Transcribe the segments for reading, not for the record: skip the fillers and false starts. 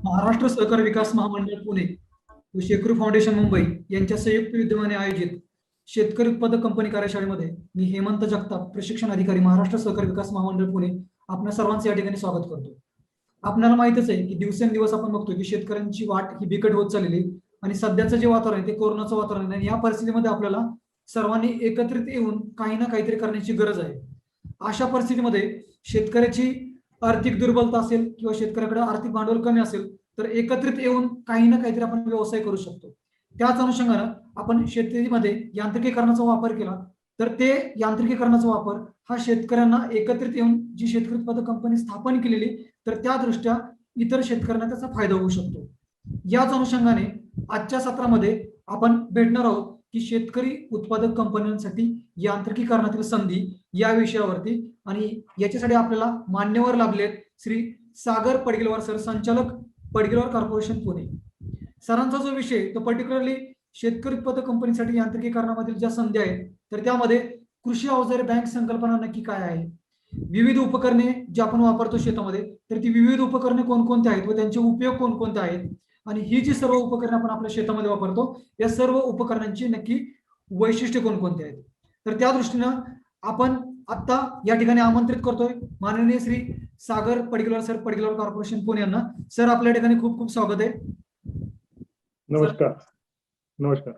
महाराष्ट्र सहकार विकास महामंडळ पुणे व शेकरू फाउंडेशन मुंबई यांच्या संयुक्त विद्यमाने आयोजित शेतकरी उत्पादक कंपनी कार्यशाळेमध्ये मी हेमंत जगताप, प्रशिक्षण अधिकारी, महाराष्ट्र सहकार विकास महामंडळ पुणे, आपल्या सर्वांचे या ठिकाणी स्वागत करतो. आपल्याला माहितच आहे की दिवसेंदिवस आपण बघतोय की शेतकऱ्यांची वाट ही बिकट होत चाललेली आणि सध्याचं जे वातावरण आहे ते कोरोनाचं वातावरण आहे. या परिस्थितीमध्ये आपल्याला सर्वांनी एकत्रित येऊन काही ना काहीतरी करण्याची गरज आहे. अशा परिस्थितीमध्ये शेतकऱ्याची आर्थिक दुर्बलता असेल किंवा शेतकऱ्याकडे आर्थिक भांडवल कमी असेल तर एकत्रित येऊन काही ना काहीतरी आपण व्यवसाय करू शकतो. त्याच अनुषंगानं आपण शेतीमध्ये यांत्रिकीकरणाचा वापर केला तर ते यांत्रिकीकरणाचा वापर हा शेतकऱ्यांना एकत्रित येऊन जी शेतकरी उत्पादक कंपनी स्थापन केलेली तर त्या दृष्ट्या इतर शेतकऱ्यांना त्याचा फायदा होऊ शकतो. याच अनुषंगाने आजच्या सत्रामध्ये आपण भेटणार आहोत की शेतकरी उत्पादक कंपन्यांसाठी यांत्रिकीकरणातील संधी या विषयावरती, आणि याच्यासाठी आपल्याला मान्यवर लाभलेत श्री सागर पडगिलवार सर, संचालक पडगिलवार कॉर्पोरेशन पुणे. सरांचा जो विषय तो पर्टिक्युलरली शेतकरी उत्पादक कंपनीसाठी यांत्रिकीकरणामधील ज्या संधी आहेत तर त्यामध्ये कृषी अवजारे बँक संकल्पना नक्की काय आहे, विविध उपकरणे जी आपण वापरतो शेतामध्ये तर ती विविध उपकरणे कोणकोणती आहेत व त्यांचे उपयोग कोणकोणते आहेत, आणि ही जी सर्व उपकरणे आपण आपल्या शेतामध्ये वापरतो या सर्व उपकरणांची नक्की वैशिष्ट्ये कोणकोणती आहेत. तर त्या दृष्टीनं आपण आता या ठिकाणी आमंत्रित करतोय माननीय श्री सागर पडगिलवार सर, पडगिलवार कॉर्पोरेशन पुणे यांना. सर, आपल्या ठिकाणी खूप खूप स्वागत आहे. नमस्कार. नमस्कार.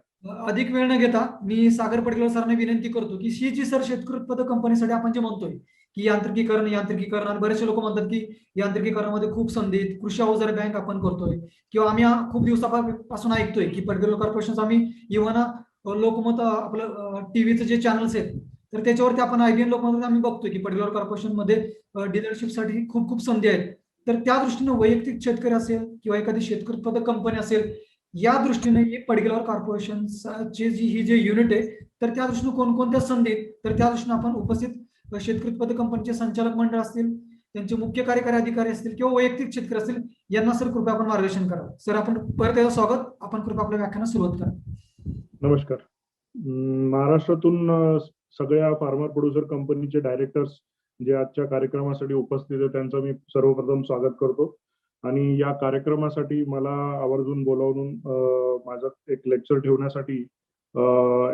अधिक वेळ न घेता मी सागर पडगिलवार सरांना विनंती करतो की ही जी सर शेतकरी उत्पादक कंपनीसाठी आपण जे म्हणतोय की यांत्रिकीकरण आणि बरेचसे लोक म्हणतात की यांत्रिकीकरणामध्ये खूप संधी आहेत, कृषी अवजार बँक आपण करतोय किंवा आम्ही खूप दिवसापासून ऐकतोय की पडगिलवार कॉर्पोरेशन आम्ही इव्हन लोकमत आपलं टीव्हीचे जे चॅनल्स आहेत तर त्याच्यावरती आपण IBN लोकमत आम्ही बघतोय की पडगिलवार कॉर्पोरेशन मध्ये डीलरशिपसाठी खूप खूप संधी आहेत. तर त्या दृष्टीने वैयक्तिक शेतकरी असेल किंवा एखादी शेतकरी उत्पादक कंपनी असेल या दृष्टीने पडगिलवार कॉर्पोरेशनचे ही जे युनिट आहे तर त्या दृष्टीने कोणकोणत्या संधी तर त्या दृष्टीने आपण उपस्थित शेतकरी उत्पादक कंपनीचे संचालक मंडळ असतील, त्यांचे मुख्य कार्यकारी अधिकारी असतील किंवा वैयक्तिक शेतकरी असतील यांना सर कृपया आपण मार्गदर्शन करा. सर, आपण परत एकदा स्वागत, आपण कृपया आपल्या व्याख्यानास सुरुवात करा. नमस्कार. महाराष्ट्रातून सगळ्या फार्मर प्रोड्युसर कंपनीचे डायरेक्टर्स जे आजच्या कार्यक्रमासाठी उपस्थित आहेत त्यांचं मी सर्वप्रथम स्वागत करतो. आणि या कार्यक्रमासाठी मला आवर्जून बोलावून माझं एक लेक्चर ठेवण्यासाठी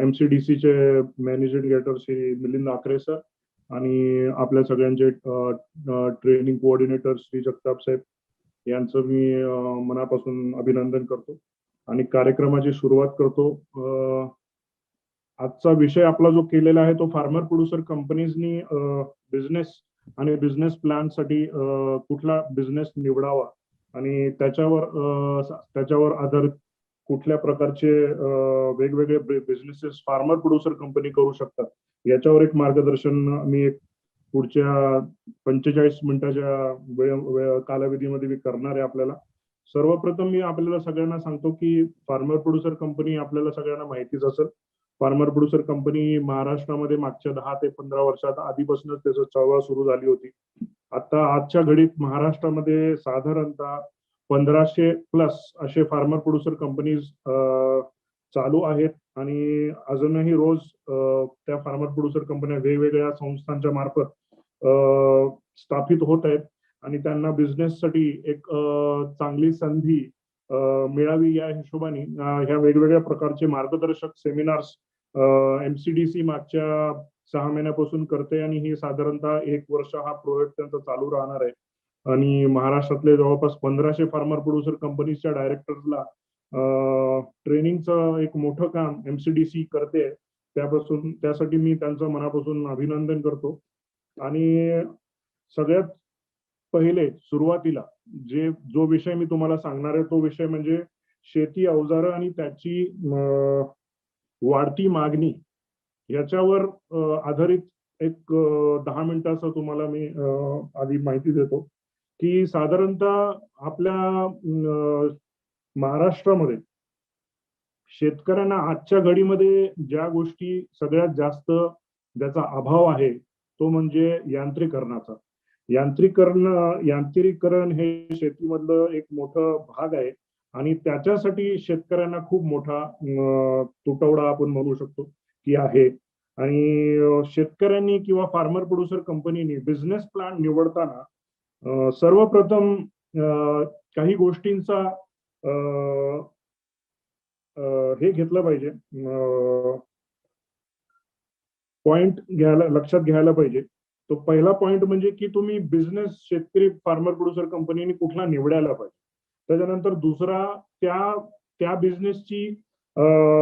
MCDC चे managing director Shri Milind Akhare sir आणि आपल्या सगळ्यांचे ट्रेनिंग कोऑर्डिनेटर श्री जगताप साहेब यांचं मी मनापासून अभिनंदन करतो आणि कार्यक्रमाची सुरुवात करतो. आजचा विषय आपला जो केलेला आहे तो फार्मर प्रोड्युसर कंपनीजनी बिझनेस आणि बिझनेस प्लॅन साठी कुठला बिझनेस निवडावा आणि त्याच्यावर आधारित कुठल्या प्रकारचे वेगवेगळे बिझनेसेस फार्मर प्रोड्युसर कंपनी करू शकतात याच्यावर एक मार्गदर्शन मी एक पुढच्या 45 मिनिटाच्या कालावधीमध्ये मी करणार आहे आपल्याला. सर्वप्रथम मी आपल्याला सगळ्यांना सांगतो की फार्मर प्रोड्युसर कंपनी आपल्याला सगळ्यांना माहितीच असेल. फार्मर प्रोड्युसर कंपनी महाराष्ट्रामध्ये मागच्या 10 ते 15 वर्षात आधीपासूनच त्याचं चळवळ सुरू झाली होती. आता आजच्या घडीत महाराष्ट्रामध्ये साधारणतः 1500+ असे फार्मर प्रोड्युसर कंपनीज चालू आहेत आणि अजूनही रोज त्या फार्मर प्रोड्युसर कंपन्या वेगवेगळ्या संस्थांच्या मार्फत स्थापित होत आहेत आणि त्यांना बिझनेससाठी एक चांगली संधी मिळावी या हिशोबाने ह्या वेगवेगळ्या प्रकारचे मार्गदर्शक सेमिनार्स MCDC मागच्या 6 महिन्यापासून करते आणि ही साधारणतः 1 वर्ष हा प्रोजेक्ट त्यांचा चालू राहणार आहे. आणि महाराष्ट्रातले जवळपास 1500 फार्मर प्रोड्युसर कंपनीच्या डायरेक्टर्सला ट्रेनिंगचं एक मोठं काम MCDC करते. त्यासाठी मी त्यांचं मनापासून अभिनंदन करतो. आणि सगळ्यात पहिले सुरुवातीला जो विषय मी तुम्हाला सांगणार आहे तो विषय म्हणजे शेती अवजारं आणि त्याची वाढती मागणी याच्यावर आधारित एक 10 मिनिटाचं तुम्हाला मी आधी माहिती देतो की साधारणतः आपल्या महाराष्ट्रामध्ये शेतकऱ्यांना आजच्या घडीमध्ये ज्या गोष्टी सगळ्यात जास्त ज्याचा अभाव आहे तो म्हणजे यांत्रिकरणाचा. यांत्रिकीकरण हे शेतीमधलं एक मोठं भाग आहे आणि त्याच्यासाठी शेतकऱ्यांना खूप मोठा तुटवडा आपण म्हणू शकतो की आहे. आणि शेतकऱ्यांनी किंवा फार्मर प्रोड्युसर कंपनीनी बिझनेस प्लॅन निवडताना सर्वप्रथम काही गोष्टींचा हे घेतलं पाहिजे, पॉइंट लक्षात घ्यायला पाहिजे. तो पहिला पॉइंट म्हणजे की तुम्ही बिझनेस शेतकरी फार्मर प्रोड्युसर कंपनीने कुठला निवडायला पाहिजे. त्याच्यानंतर दुसरा त्या बिझनेसची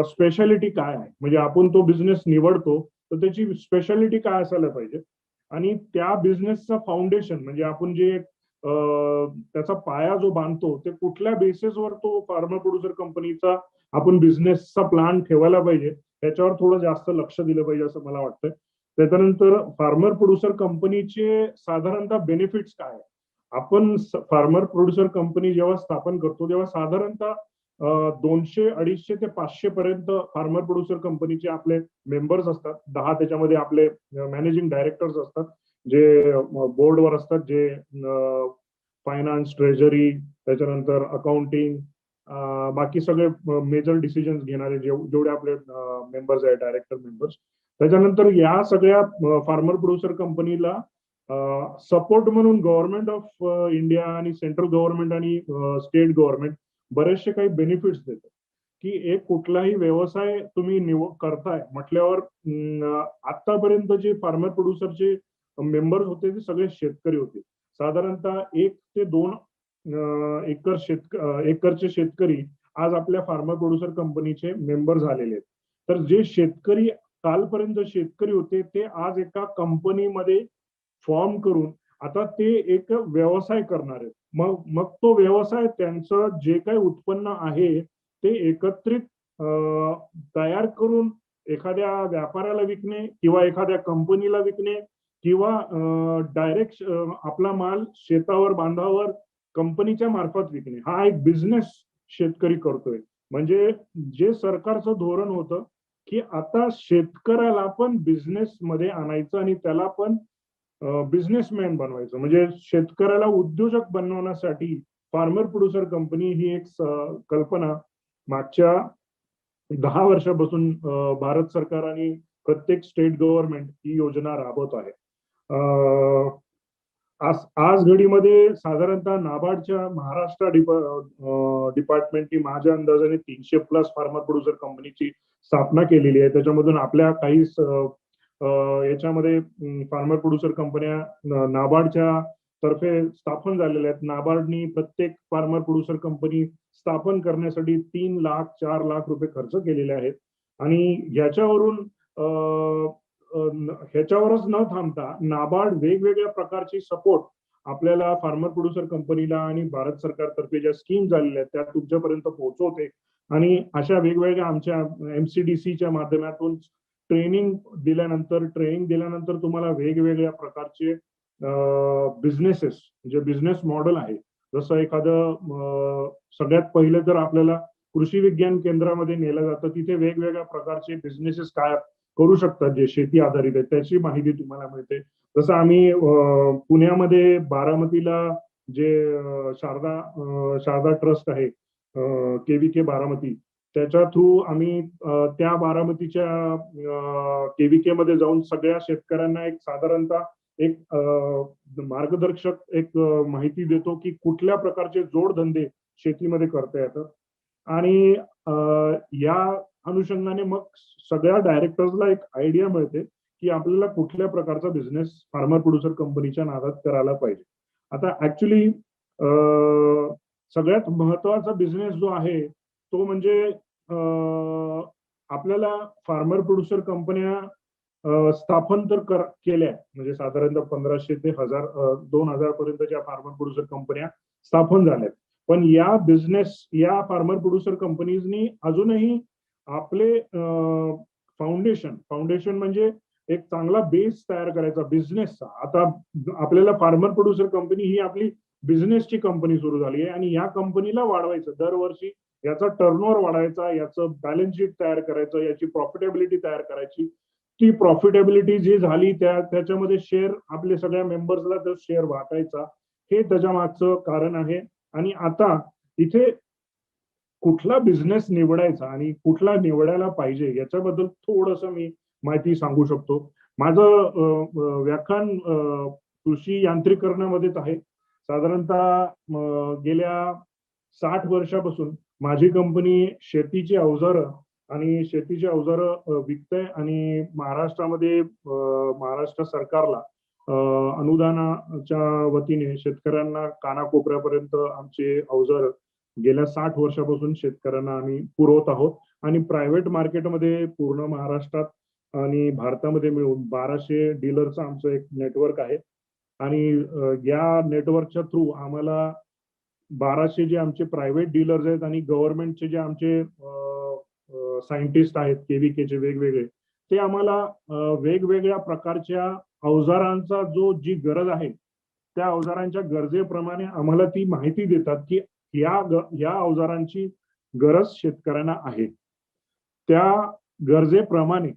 स्पेशालिटी काय आहे, म्हणजे आपण तो बिझनेस निवडतो तर त्याची स्पेशालिटी काय असायला पाहिजे. आणि त्या बिझनेसचा फाउंडेशन म्हणजे आपण जे त्याचा पाया जो बांधतो ते कुठल्या बेसिसवर तो फार्मर प्रोड्युसर कंपनीचा आपण बिझनेसचा प्लॅन ठेवायला पाहिजे, त्याच्यावर थोडं जास्त लक्ष दिलं पाहिजे असं मला वाटतंय. त्याच्यानंतर फार्मर प्रोड्युसर कंपनीचे साधारणतः बेनिफिट्स काय आहे. आपण फार्मर प्रोड्युसर कंपनी जेव्हा स्थापन करतो तेव्हा साधारणतः 200-250 ते 500 पर्यंत फार्मर प्रोड्युसर कंपनीचे आपले मेंबर्स असतात. 10 त्याच्यामध्ये आपले मॅनेजिंग डायरेक्टर्स असतात जे बोर्डवर असतात, जे फायनान्स, ट्रेजरी, त्याच्यानंतर अकाउंटिंग, बाकी सगळे मेजर डिसिजन्स घेणारे जेवढे आपले मेंबर्स आहेत, डायरेक्टर मेंबर्स. त्याच्यानंतर या सगळ्या फार्मर प्रोड्युसर कंपनीला सपोर्ट म्हणून गव्हर्नमेंट ऑफ इंडिया आणि सेंट्रल गव्हर्नमेंट आणि स्टेट गव्हर्नमेंट बरेचसे काही बेनिफिट्स देतात. की एक कुठलाही व्यवसाय तुम्ही करताय म्हटल्यावर आतापर्यंत जे फार्मर प्रोड्युसरचे मेंबर्स होते ते सगळे शेतकरी होते. साधारणतः 1 ते 2 एकरचे शेतकरी आज आपल्या फार्मर प्रोड्युसर कंपनीचे मेंबर झालेले आहेत. तर जे शेतकरी कालपर्यंत शेतकरी होते ते आज एका कंपनीमध्ये फॉर्म करून आता ते एक व्यवसाय करणार आहेत. मग तो व्यवसाय त्यांचं जे काही उत्पन्न आहे ते एकत्रित तयार करून एखाद्या व्यापाऱ्याला विकणे किंवा एखाद्या कंपनीला विकणे किंवा डायरेक्ट आपला माल शेतावर बांधावर कंपनीच्या मार्फत विकणे, हा एक बिझनेस शेतकरी करतोय. म्हणजे जे सरकारचं धोरण होतं की आता शेतकऱ्याला पण बिझनेस मध्ये आणायचं आणि त्याला पण बिझनेसमॅन बनवायचं, म्हणजे शेतकऱ्याला उद्योजक बनवण्यासाठी फार्मर प्रोड्युसर कंपनी ही एक कल्पना मागच्या 10 वर्षापासून भारत सरकार आणि प्रत्येक स्टेट गव्हर्नमेंट ही योजना राबवत आहे. आज घडीमध्ये साधारणतः नाबार्डच्या महाराष्ट्र डिपार्टमेंटनी माझ्या अंदाजाने 300+ फार्मर प्रोड्युसर कंपनीची स्थापना केलेली आहे. त्याच्यामधून आपल्या काही याच्यामध्ये फार्मर प्रोड्युसर कंपन्या नाबार्डच्या तर्फे स्थापन झालेल्या आहेत. नाबार्डनी प्रत्येक फार्मर प्रोड्युसर कंपनी स्थापन करण्यासाठी 3 लाख 4 लाख रुपये खर्च केलेले आहेत. आणि ह्याच्यावरच न थांबता नाबार्ड वेगवेगळ्या प्रकारची सपोर्ट आपल्याला फार्मर प्रोड्युसर कंपनीला आणि भारत सरकारतर्फे ज्या स्कीम झालेल्या आहेत त्या तुमच्यापर्यंत पोहोचवते. आणि अशा वेगवेगळ्या आमच्या MCDCच्या माध्यमातून ट्रेनिंग दिल्यानंतर तुम्हाला वेगवेगळ्या प्रकारचे बिझनेसेस जे बिझनेस मॉडेल आहे, जसं एखादं सगळ्यात पहिले तर आपल्याला कृषी विज्ञान केंद्रामध्ये नेलं जातं. तिथे वेगवेगळ्या प्रकारचे बिझनेसेस काय करू शकतात जे शेती आधारित आहेत त्याची माहिती तुम्हाला मिळते. जसं आम्ही पुण्यामध्ये बारामतीला जे शारदा ट्रस्ट आहे, KVK बारामती, त्याच्या थ्रू आम्ही त्या बारामतीच्या KVK मध्ये जाऊन सगळ्या शेतकऱ्यांना एक साधारणतः एक मार्गदर्शक एक माहिती देतो की कुठल्या प्रकारचे जोडधंदे शेतीमध्ये करता येतात. आणि या अनुषंगाने मग सगळ्या डायरेक्टर्सला एक आयडिया मिळते की आपल्याला कुठल्या प्रकारचा बिझनेस फार्मर प्रोड्युसर कंपनीच्या नादात करायला पाहिजे. आता ऍक्च्युली सगळ्यात महत्वाचा बिझनेस जो आहे तो म्हणजे आपल्याला फार्मर प्रोड्युसर कंपन्या स्थापन तर केल्या, म्हणजे साधारणतः 1500 ते 2000 पर्यंतच्या फार्मर प्रोड्युसर कंपन्या स्थापन झाल्यात. पण या फार्मर प्रोड्युसर कंपनीजनी अजूनही आपले फाउंडेशन म्हणजे एक चांगला बेस तयार करायचा बिझनेसचा. आता आपल्याला फार्मर प्रोड्युसर कंपनी ही आपली बिझनेसची कंपनी सुरू झाली आहे आणि या कंपनीला वाढवायचं, दरवर्षी याचा टर्नओव्हर वाढवायचा, याचं बॅलन्स शीट तयार करायचं, याची प्रॉफिटेबिलिटी तयार करायची. ती प्रॉफिटेबिलिटी जी झाली त्याच्यामध्ये शेअर आपले सगळ्या मेंबर्सला तो शेअर वाटायचा, हे त्याच्या मागचं कारण आहे. आणि आता इथे कुठला बिझनेस निवडायचा आणि कुठला निवडायला पाहिजे याच्याबद्दल थोडंसं मी माहिती सांगू शकतो. माझं व्याख्यान कृषी यांत्रिकरणामध्येच आहे. साधारणतः गेल्या 60 वर्षापासून माझी कंपनी शेतीची अवजारं आणि शेतीची अवजारं विकते आणि महाराष्ट्रामध्ये महाराष्ट्र सरकारला अनुदानाच्या वतीने शेतकऱ्यांना कानाकोपऱ्यापर्यंत आमचे अवजार गेल्या 60 वर्षापासून शेतकऱ्यांना आम्ही पुरवत आहोत. आणि प्रायव्हेट मार्केटमध्ये पूर्ण महाराष्ट्रात आणि भारतामध्ये मिळून 1200 डीलरचं आमचं एक नेटवर्क आहे. आणि या नेटवर्कच्या थ्रू आम्हाला 1200 जे आमचे प्रायव्हेट डीलर्स आहेत आणि गव्हर्नमेंटचे जे आमचे सायंटिस्ट आहेत केव्हीकेचे वेगवेगळे, ते आम्हाला वेगवेगळ्या प्रकारच्या अवजारांचा जी गरज आहे त्या अवजारांच्या गरजेप्रमाणे आम्हाला ती माहिती देतात की या अवजारांची गरज शेतकऱ्यांना आहे. त्या गरजेप्रमाणे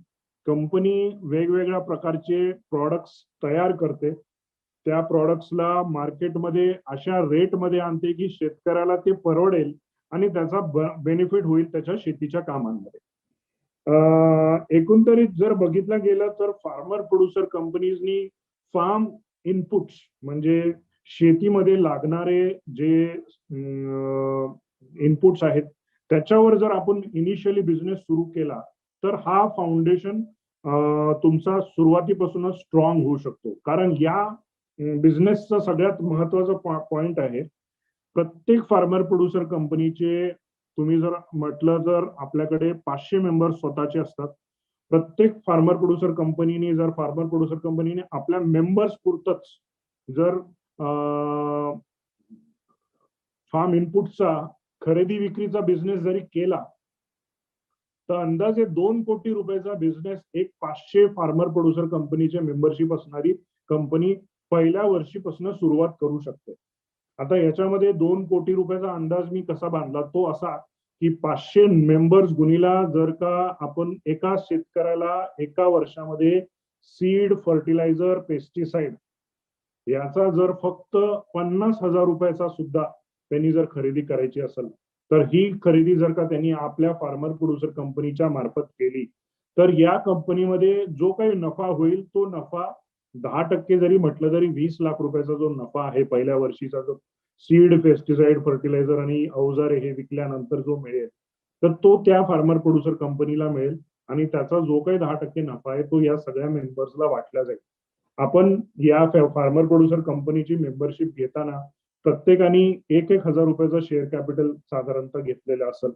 कंपनी वेगवेगळ्या प्रकारचे प्रॉडक्ट्स तयार करते. त्या प्रॉडक्ट्सला मार्केटमध्ये अशा रेटमध्ये आणते की शेतकऱ्याला ते परवडेल आणि त्याचा बेनिफिट होईल त्याच्या शेतीच्या कामांमध्ये. एकंदरीत जर बघितलं गेलं तर फार्मर प्रोड्युसर कंपनीजनी फार्म इनपुट्स म्हणजे शेतीमध्ये लागणारे जे इनपुट्स आहेत त्याच्यावर जर आपण इनिशियली बिझनेस सुरू केला तर हा फाउंडेशन तुमचा सुरुवातीपासूनच स्ट्रॉंग होऊ शकतो. कारण या बिझनेसचा सगळ्यात महत्वाचा पॉइंट आहे, प्रत्येक फार्मर प्रोड्युसर कंपनीचे तुम्ही जर म्हटलं तर आपल्याकडे 500 मेंबर्स स्वतःचे असतात. प्रत्येक फार्मर प्रोड्युसर कंपनीने आपल्या मेंबर्स पुरतच जर फार्म इनपुटचा खरेदी विक्रीचा बिझनेस जरी केला तर अंदाजे 2 कोटी रुपयाचा बिझनेस एक 500 फार्मर प्रोड्युसर कंपनीचे मेंबरशिप असणारी कंपनी पहिल्या वर्षीपासून सुरुवात करू शकते. आता याच्यामध्ये 2 कोटी रुपयाचा अंदाज मी कसा बांधला तो असा की 500 मेंबर्स गुणीला जर का आपण एका शेतकऱ्याला एका वर्षामध्ये सीड, फर्टिलायझर, पेस्टिसाइड याचा जर फक्त 50,000 रुपयाचा सुद्धा त्यांनी जर खरेदी करायची असेल तर ही खरेदी जर का त्यांनी आपल्या फार्मर प्रोड्युसर कंपनीच्या मार्फत केली तर या कंपनीमध्ये जो काही नफा होईल तो नफा 10% जरी म्हटलं तरी 20 लाख रुपयाचा जो नफा आहे पहिल्या वर्षीचा, जो सीड, पेस्टिसाइड, फर्टिलायझर आणि अवजारे हे विकल्यानंतर जो मिळेल तर तो त्या फार्मर प्रोड्युसर कंपनीला मिळेल आणि त्याचा जो काही 10% नफा आहे तो या सगळ्या मेंबर्सला वाटला जाईल. आपण या फार्मर प्रोड्युसर कंपनीची मेंबरशिप घेताना प्रत्येकाने 1,000 रुपयाचा शेअर कॅपिटल साधारणतः घेतलेलं असेल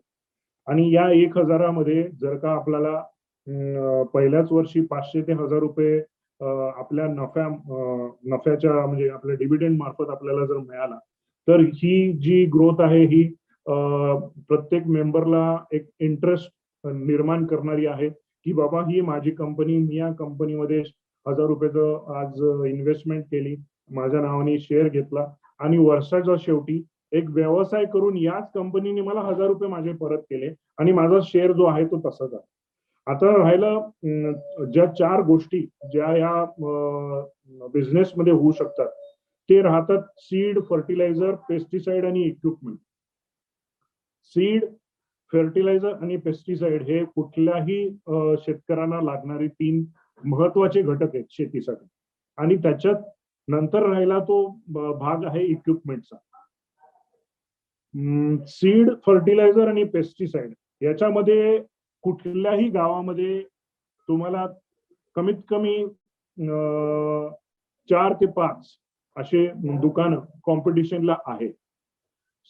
आणि या 1,000 मध्ये जर का आपल्याला पहिल्याच वर्षी 500 ते 1,000 रुपये आपल्या नफ्याच्या म्हणजे आपल्या डिव्हिडंड मार्फत आपल्याला जर मिळाला तर ही जी ग्रोथ आहे ही प्रत्येक मेंबरला एक इंटरेस्ट निर्माण करणारी आहे की बाबा ही माझी कंपनी, मी या कंपनीमध्ये 1,000 रुपयाचं आज इन्व्हेस्टमेंट केली, माझ्या नावाने शेअर घेतला आणि वर्षाच्या शेवटी एक व्यवसाय करून याच कंपनीने मला 1,000 रुपये माझे परत केले आणि माझा शेअर जो आहे तो तसाच आहे. आता राहिलं ज्या 4 गोष्टी ज्या या बिझनेसमध्ये होऊ शकतात ते राहतात सीड, फर्टिलायझर, पेस्टिसाइड आणि इक्विपमेंट. सीड, फर्टिलायझर आणि पेस्टिसाइड हे कुठल्याही शेतकऱ्यांना लागणारे 3 महत्वाचे घटक आहेत शेतीसाठी. आणि त्याच्यात नंतर राहिला तो भाग आहे इक्विपमेंटचा. सीड, फर्टिलायझर आणि पेस्टिसाइड याच्यामध्ये कुठल्याही गावामध्ये तुम्हाला कमीत कमी 4 ते 5 असे दुकान कॉम्पिटिशनला आहे.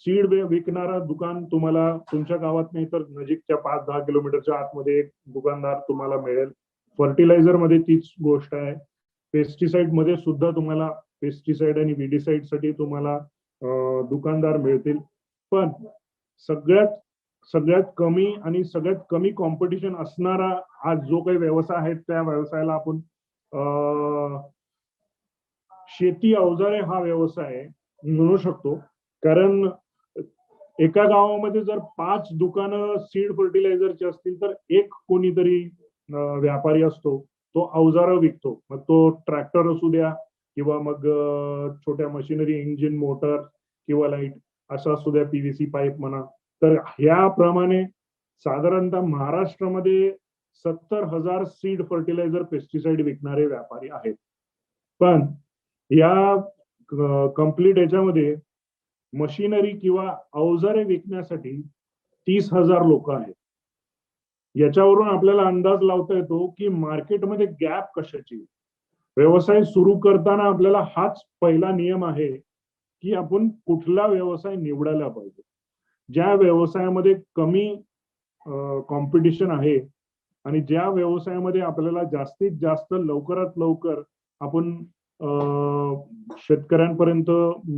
सीड विकणारा दुकान तुम्हाला तुमच्या गावात नाही तर नजीकच्या 5-10 किलोमीटरच्या आतमध्ये एक दुकानदार तुम्हाला मिळेल. फर्टिलायझर मध्ये तीच गोष्ट आहे. पेस्टिसाइड मध्ये सुद्धा तुम्हाला पेस्टिसाइड आणि विडीसाइड साठी तुम्हाला दुकानदार मिळतील. पण सगळ्यात कमी आणि सगळ्यात कमी कॉम्पिटिशन असणारा आज जो काही व्यवसाय आहे त्या व्यवसायाला आपण शेती अवजारे हा व्यवसाय म्हणू शकतो. कारण एका गावामध्ये जर 5 दुकानं सीड फर्टिलायझरची असतील तर एक कोणीतरी व्यापारी असतो तो अवजारं विकतो. मग तो ट्रॅक्टर असू द्या किंवा मग छोट्या मशिनरी, इंजिन, मोटर किंवा लाईट असा असू द्या, पीव्हीसी पाईप म्हणा. तर ह्याप्रमाणे साधारणतः महाराष्ट्रामध्ये 70,000 सीड, फर्टिलायझर, पेस्टिसाइड विकणारे व्यापारी आहेत. पण या कम्प्लीट याच्यामध्ये मशिनरी किंवा अवजारे विकण्यासाठी 30,000 लोक आहेत. याच्यावरून आपल्याला अंदाज लावता येतो की मार्केटमध्ये गॅप कशाची. व्यवसाय सुरू करताना आपल्याला हाच पहिला नियम आहे की आपण कुठला व्यवसाय निवडायला पाहिजे. ज्या व्यवसायामध्ये कमी कॉम्पिटिशन आहे आणि ज्या व्यवसायामध्ये आपल्याला जास्तीत जास्त लवकरात लवकर आपण शेतकऱ्यांपर्यंत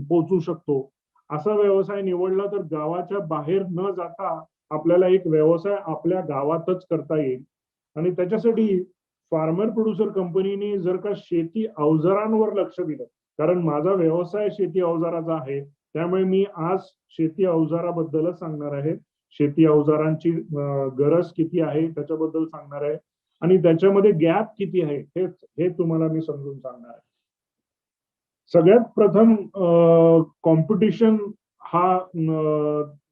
पोहोचू शकतो, असा व्यवसाय निवडला तर गावाच्या बाहेर न जाता आपल्याला एक व्यवसाय आपल्या गावातच करता येईल. आणि त्याच्यासाठी फार्मर प्रोड्युसर कंपनीने जर का शेती अवजारांवर लक्ष दिलं, कारण माझा व्यवसाय शेती अवजाराचा आहे, त्यामुळे मी आज शेती अवजाराबद्दलच सांगणार आहे. शेती अवजारांची गरज किती आहे त्याच्याबद्दल सांगणार आहे आणि त्याच्यामध्ये गॅप किती आहे हे तुम्हाला मी समजून सांगणार आहे. सगळ्यात प्रथम कॉम्पिटिशन हा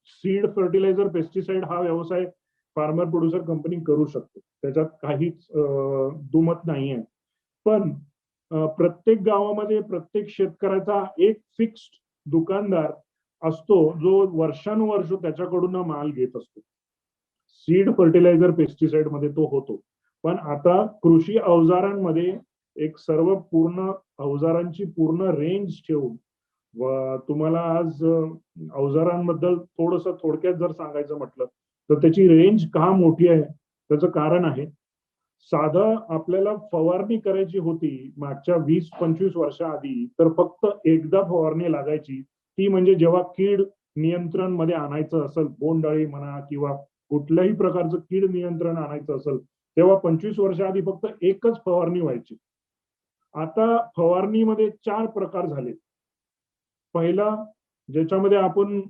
सीड फर्टिलायझर पेस्टिसाइड हा व्यवसाय फार्मर प्रोड्युसर कंपनी करू शकते, त्याच्यात काहीच दुमत नाही आहे. पण प्रत्येक गावामध्ये प्रत्येक शेतकऱ्याचा एक फिक्स्ड दुकानदार असतो जो वर्षानुवर्ष त्याच्याकडून माल घेत असतो. सीड फर्टिलायझर पेस्टिसाइड मध्ये तो होतो. पण आता कृषी अवजारांमध्ये एक सर्व पूर्ण अवजारांची पूर्ण रेंज ठेवून व तुम्हाला आज अवजारांबद्दल थोडक्यात जर सांगायचं म्हटलं तर त्याची रेंज का मोठी आहे त्याचं कारण आहे. साधं आपल्याला फवारणी करायची होती मागच्या 20-25 वर्षाआधी तर फक्त एकदा फवारणी लागायची, ती म्हणजे जेव्हा कीड नियंत्रण मध्ये आणायचं असेल, बोंडअळी म्हणा किंवा कुठल्याही प्रकारचं कीड नियंत्रण आणायचं असेल तेव्हा 25 वर्षाआधी फक्त एकच फवारणी व्हायची. आता फवारणीमध्ये 4 प्रकार झाले. पहिला ज्याच्यामध्ये आपण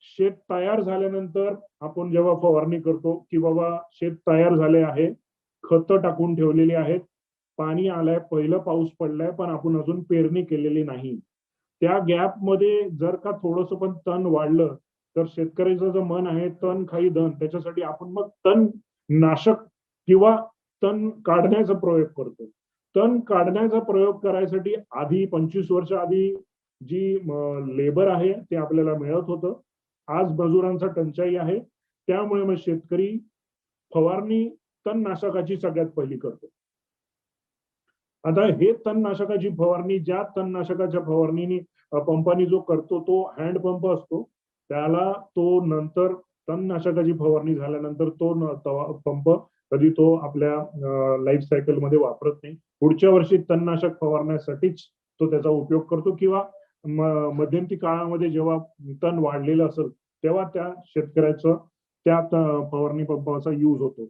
शेत तयार झाल्यानंतर आपण जेव्हा फवारणी करतो की बाबा शेत तयार झाले आहे, खतं टाकून ठेवलेली आहेत, पाणी आलंय, पहिलं पाऊस पडलाय, पण आपण अजून पेरणी केलेली नाही. त्या गॅप मध्ये जर का थोडंसं पण तण वाढलं तर शेतकऱ्याचं जे मन आहे तण खाई धन, त्याच्यासाठी आपण मग तण नाशक किंवा तण काढण्याचा प्रयोग करतो. तण काढण्याचा प्रयोग करायसाठी आधी 25 वर्ष आधी जी लेबर आहे ते आपल्याला मिळत होतं. आज मजुरांचा टंचाई आहे, त्यामुळे मग शेतकरी फवारणी तणनाशकाची सगळ्यात पहिली करतो. आता हे तणनाशकाची फवारणी, ज्या तणनाशकाच्या फवारणीने पंपाने जो करतो तो हँड पंप असतो, त्याला तो नंतर तणनाशकाची फवारणी झाल्यानंतर तो पंप कधी तो आपल्या लाईफ सायकल मध्ये वापरत नाही. पुढच्या वर्षी तणनाशक फवारण्यासाठीच तो त्याचा उपयोग करतो किंवा मध्यंतरी काळामध्ये जेव्हा तण वाढलेलं असेल तेव्हा त्या शेतकऱ्याचं त्या फवारणी पंपाचा यूज होतो.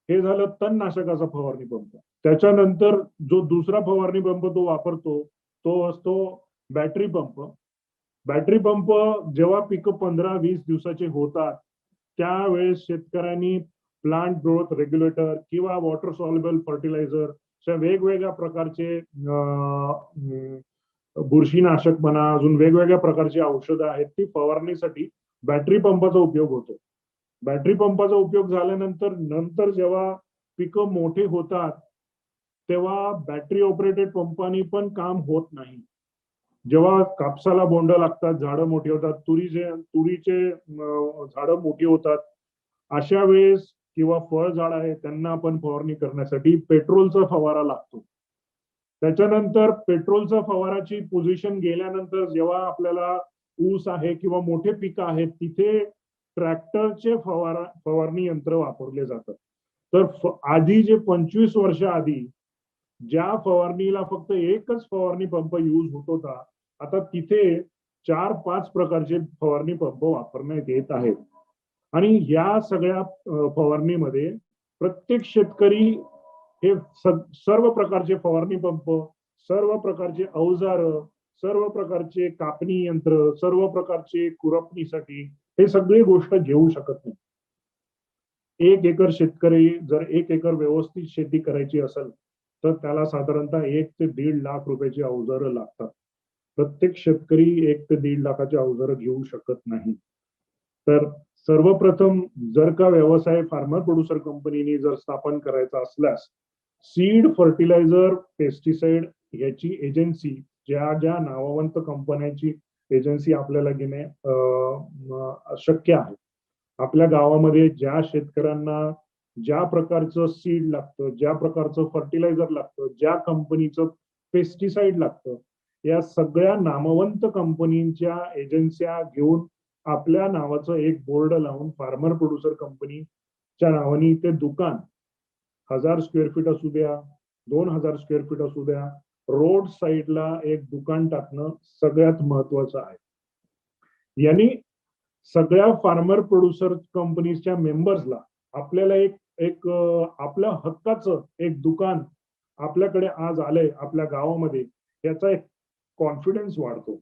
हे झालं तणनाशकाचा फवारणी पंप. त्याच्यानंतर जो दुसरा फवारणी पंप तो वापरतो तो असतो बॅटरी पंप. बॅटरी पंप जेव्हा पिकं 15-20 दिवसाचे होतात त्यावेळेस शेतकऱ्यांनी प्लांट ग्रोथ रेग्युलेटर किंवा वॉटर सॉल्युबल फर्टिलायझर अशा वेगवेगळ्या प्रकारचे बुरशीनाशक म्हणा, अजून वेगवेगळ्या प्रकारची औषधं आहेत ती फवारणीसाठी बॅटरी पंपाचा उपयोग होतो. बॅटरी पंपाचा उपयोग झाल्यानंतर जेव्हा पिकं मोठे होतात तेव्हा बॅटरी ऑपरेटेड पंपानी पण काम होत नाही. जेव्हा कापसाला बोंड लागतात, झाडं मोठी होतात, तुरीचे झाडं मोठी होतात, अशा वेळेस किंवा फळ झाड आहे त्यांना आपण फवारणी करण्यासाठी पेट्रोलचा फवारा लागतो. त्याच्यानंतर पेट्रोलचा फवाराची पोझिशन गेल्यानंतर जेव्हा आपल्याला ऊस आहे किंवा मोठे पिकं आहेत तिथे ट्रॅक्टरचे फवारणी यंत्र वापरले जातात. तर आधी जे 25 वर्ष आधी ज्या फवारणीला फक्त एकच फवारणी पंप यूज होत होता, आता तिथे 4-5 प्रकारचे फवारणी पंप वापरण्यात येत आहेत. आणि या सगळ्या फवारणीमध्ये प्रत्येक शेतकरी हे सर्व प्रकारचे फवारणी पंप, सर्व प्रकारचे अवजार, सर्व प्रकारचे कापणी यंत्र, सर्व प्रकारचे खुरपणीसाठी हे सगळी गोष्ट घेऊ शकत नाही. 1 एकर शेतकरी जर 1 एकर व्यवस्थित शेती करायची असेल तर त्याला साधारणतः 1 ते 1.5 लाख रुपयाची अवजारं लागतात. प्रत्येक शेतकरी 1 ते 1.5 लाखाची अवजारं घेऊ शकत नाही. तर सर्वप्रथम जर का व्यवसाय फार्मर प्रोड्युसर कंपनीने जर स्थापन करायचा असल्यास सीड फर्टिलायझर पेस्टिसाइड याची एजन्सी ज्या ज्या नामवंत कंपन्यांची एजन्सी आपल्याला घेणे शक्य आहे. आपल्या गावामध्ये ज्या शेतकऱ्यांना ज्या प्रकारचं सीड लागतं, ज्या प्रकारचं फर्टिलायझर लागतं, ज्या कंपनीचं पेस्टिसाइड लागतं, या सगळ्या नामवंत कंपनीच्या एजन्स्या घेऊन आपल्या नावाचं एक बोर्ड लावून फार्मर प्रोड्युसर कंपनीच्या नावाने ते दुकान 1000 स्क्वेअर फीट असू द्या, 2000 स्क्वेअर फीट असू द्या, रोड साईडला एक दुकान टाकणं सगळ्यात महत्वाचं आहे. यांनी सगळ्या फार्मर प्रोड्युसर कंपनीच्या मेंबर्सला आपल्याला एक एक आपल्या हक्काचं एक दुकान आपल्याकडे आज आलंय आपल्या गावामध्ये, याचा एक कॉन्फिडन्स वाढतो.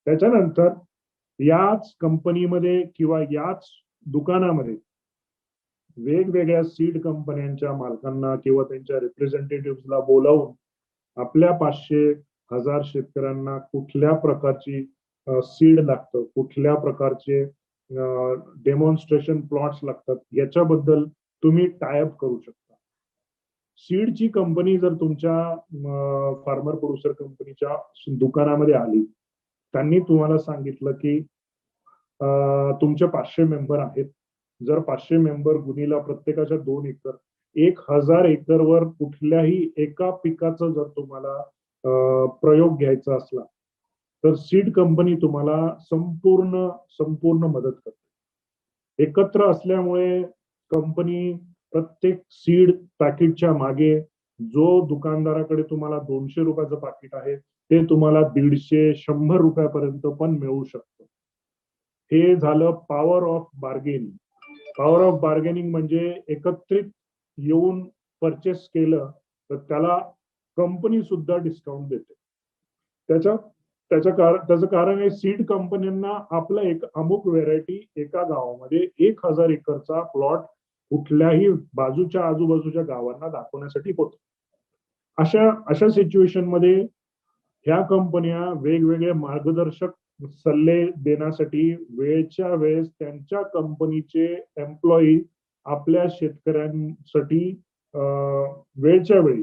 त्याच्यानंतर याच कंपनीमध्ये किंवा याच दुकानामध्ये वेगवेगळ्या सीड कंपन्यांच्या मालकांना किंवा त्यांच्या रिप्रेझेंटेटिव्हला बोलावून आपल्या 500-1000 शेतकऱ्यांना कुठल्या प्रकारची सीड लागतं, कुठल्या प्रकारचे डेमॉन्स्ट्रेशन प्लॉट्स लागतात, याच्याबद्दल तुम्ही टायअप करू शकता. सीडची कंपनी जर तुमच्या फार्मर प्रोड्युसर कंपनीच्या दुकानामध्ये आली, त्यांनी तुम्हाला सांगितलं की तुमचे 500 मेंबर आहेत. जर 500 मेंबर गुणीला प्रत्येकाच्या 2 एकर, 1000 एकरवर कुठल्याही एका पिकाचं जर तुम्हाला प्रयोग घ्यायचा असला तर सीड कंपनी तुम्हाला संपूर्ण मदत करते. एकत्र असल्यामुळे कंपनी प्रत्येक सीड पॅकेटच्या मागे जो दुकानदाराकडे तुम्हाला 200 रुपयाचं पाकिट आहे ते तुम्हाला 150-100 रुपयापर्यंत पण मिळू शकतं. हे झालं power of bargaining. Power of bargaining म्हणजे एकत्रित येऊन परचेस केलं तर त्याला कंपनी सुद्धा डिस्काउंट देते. त्याचं कारण आहे सीड कंपन्यांना आपलं एक अमुक व्हेरायटी एका गावामध्ये 1000 एकरचा प्लॉट कुठल्याही बाजूच्या आजूबाजूच्या गावांना दाखवण्यासाठी होतो. अशा सिच्युएशन मध्ये ह्या कंपन्या वेगवेगळे मार्गदर्शक सल्ले देण्यासाठी वेळच्या वेळेस त्यांच्या कंपनीचे एम्प्लॉई आपल्या शेतकऱ्यांसाठी वेळच्या वेळी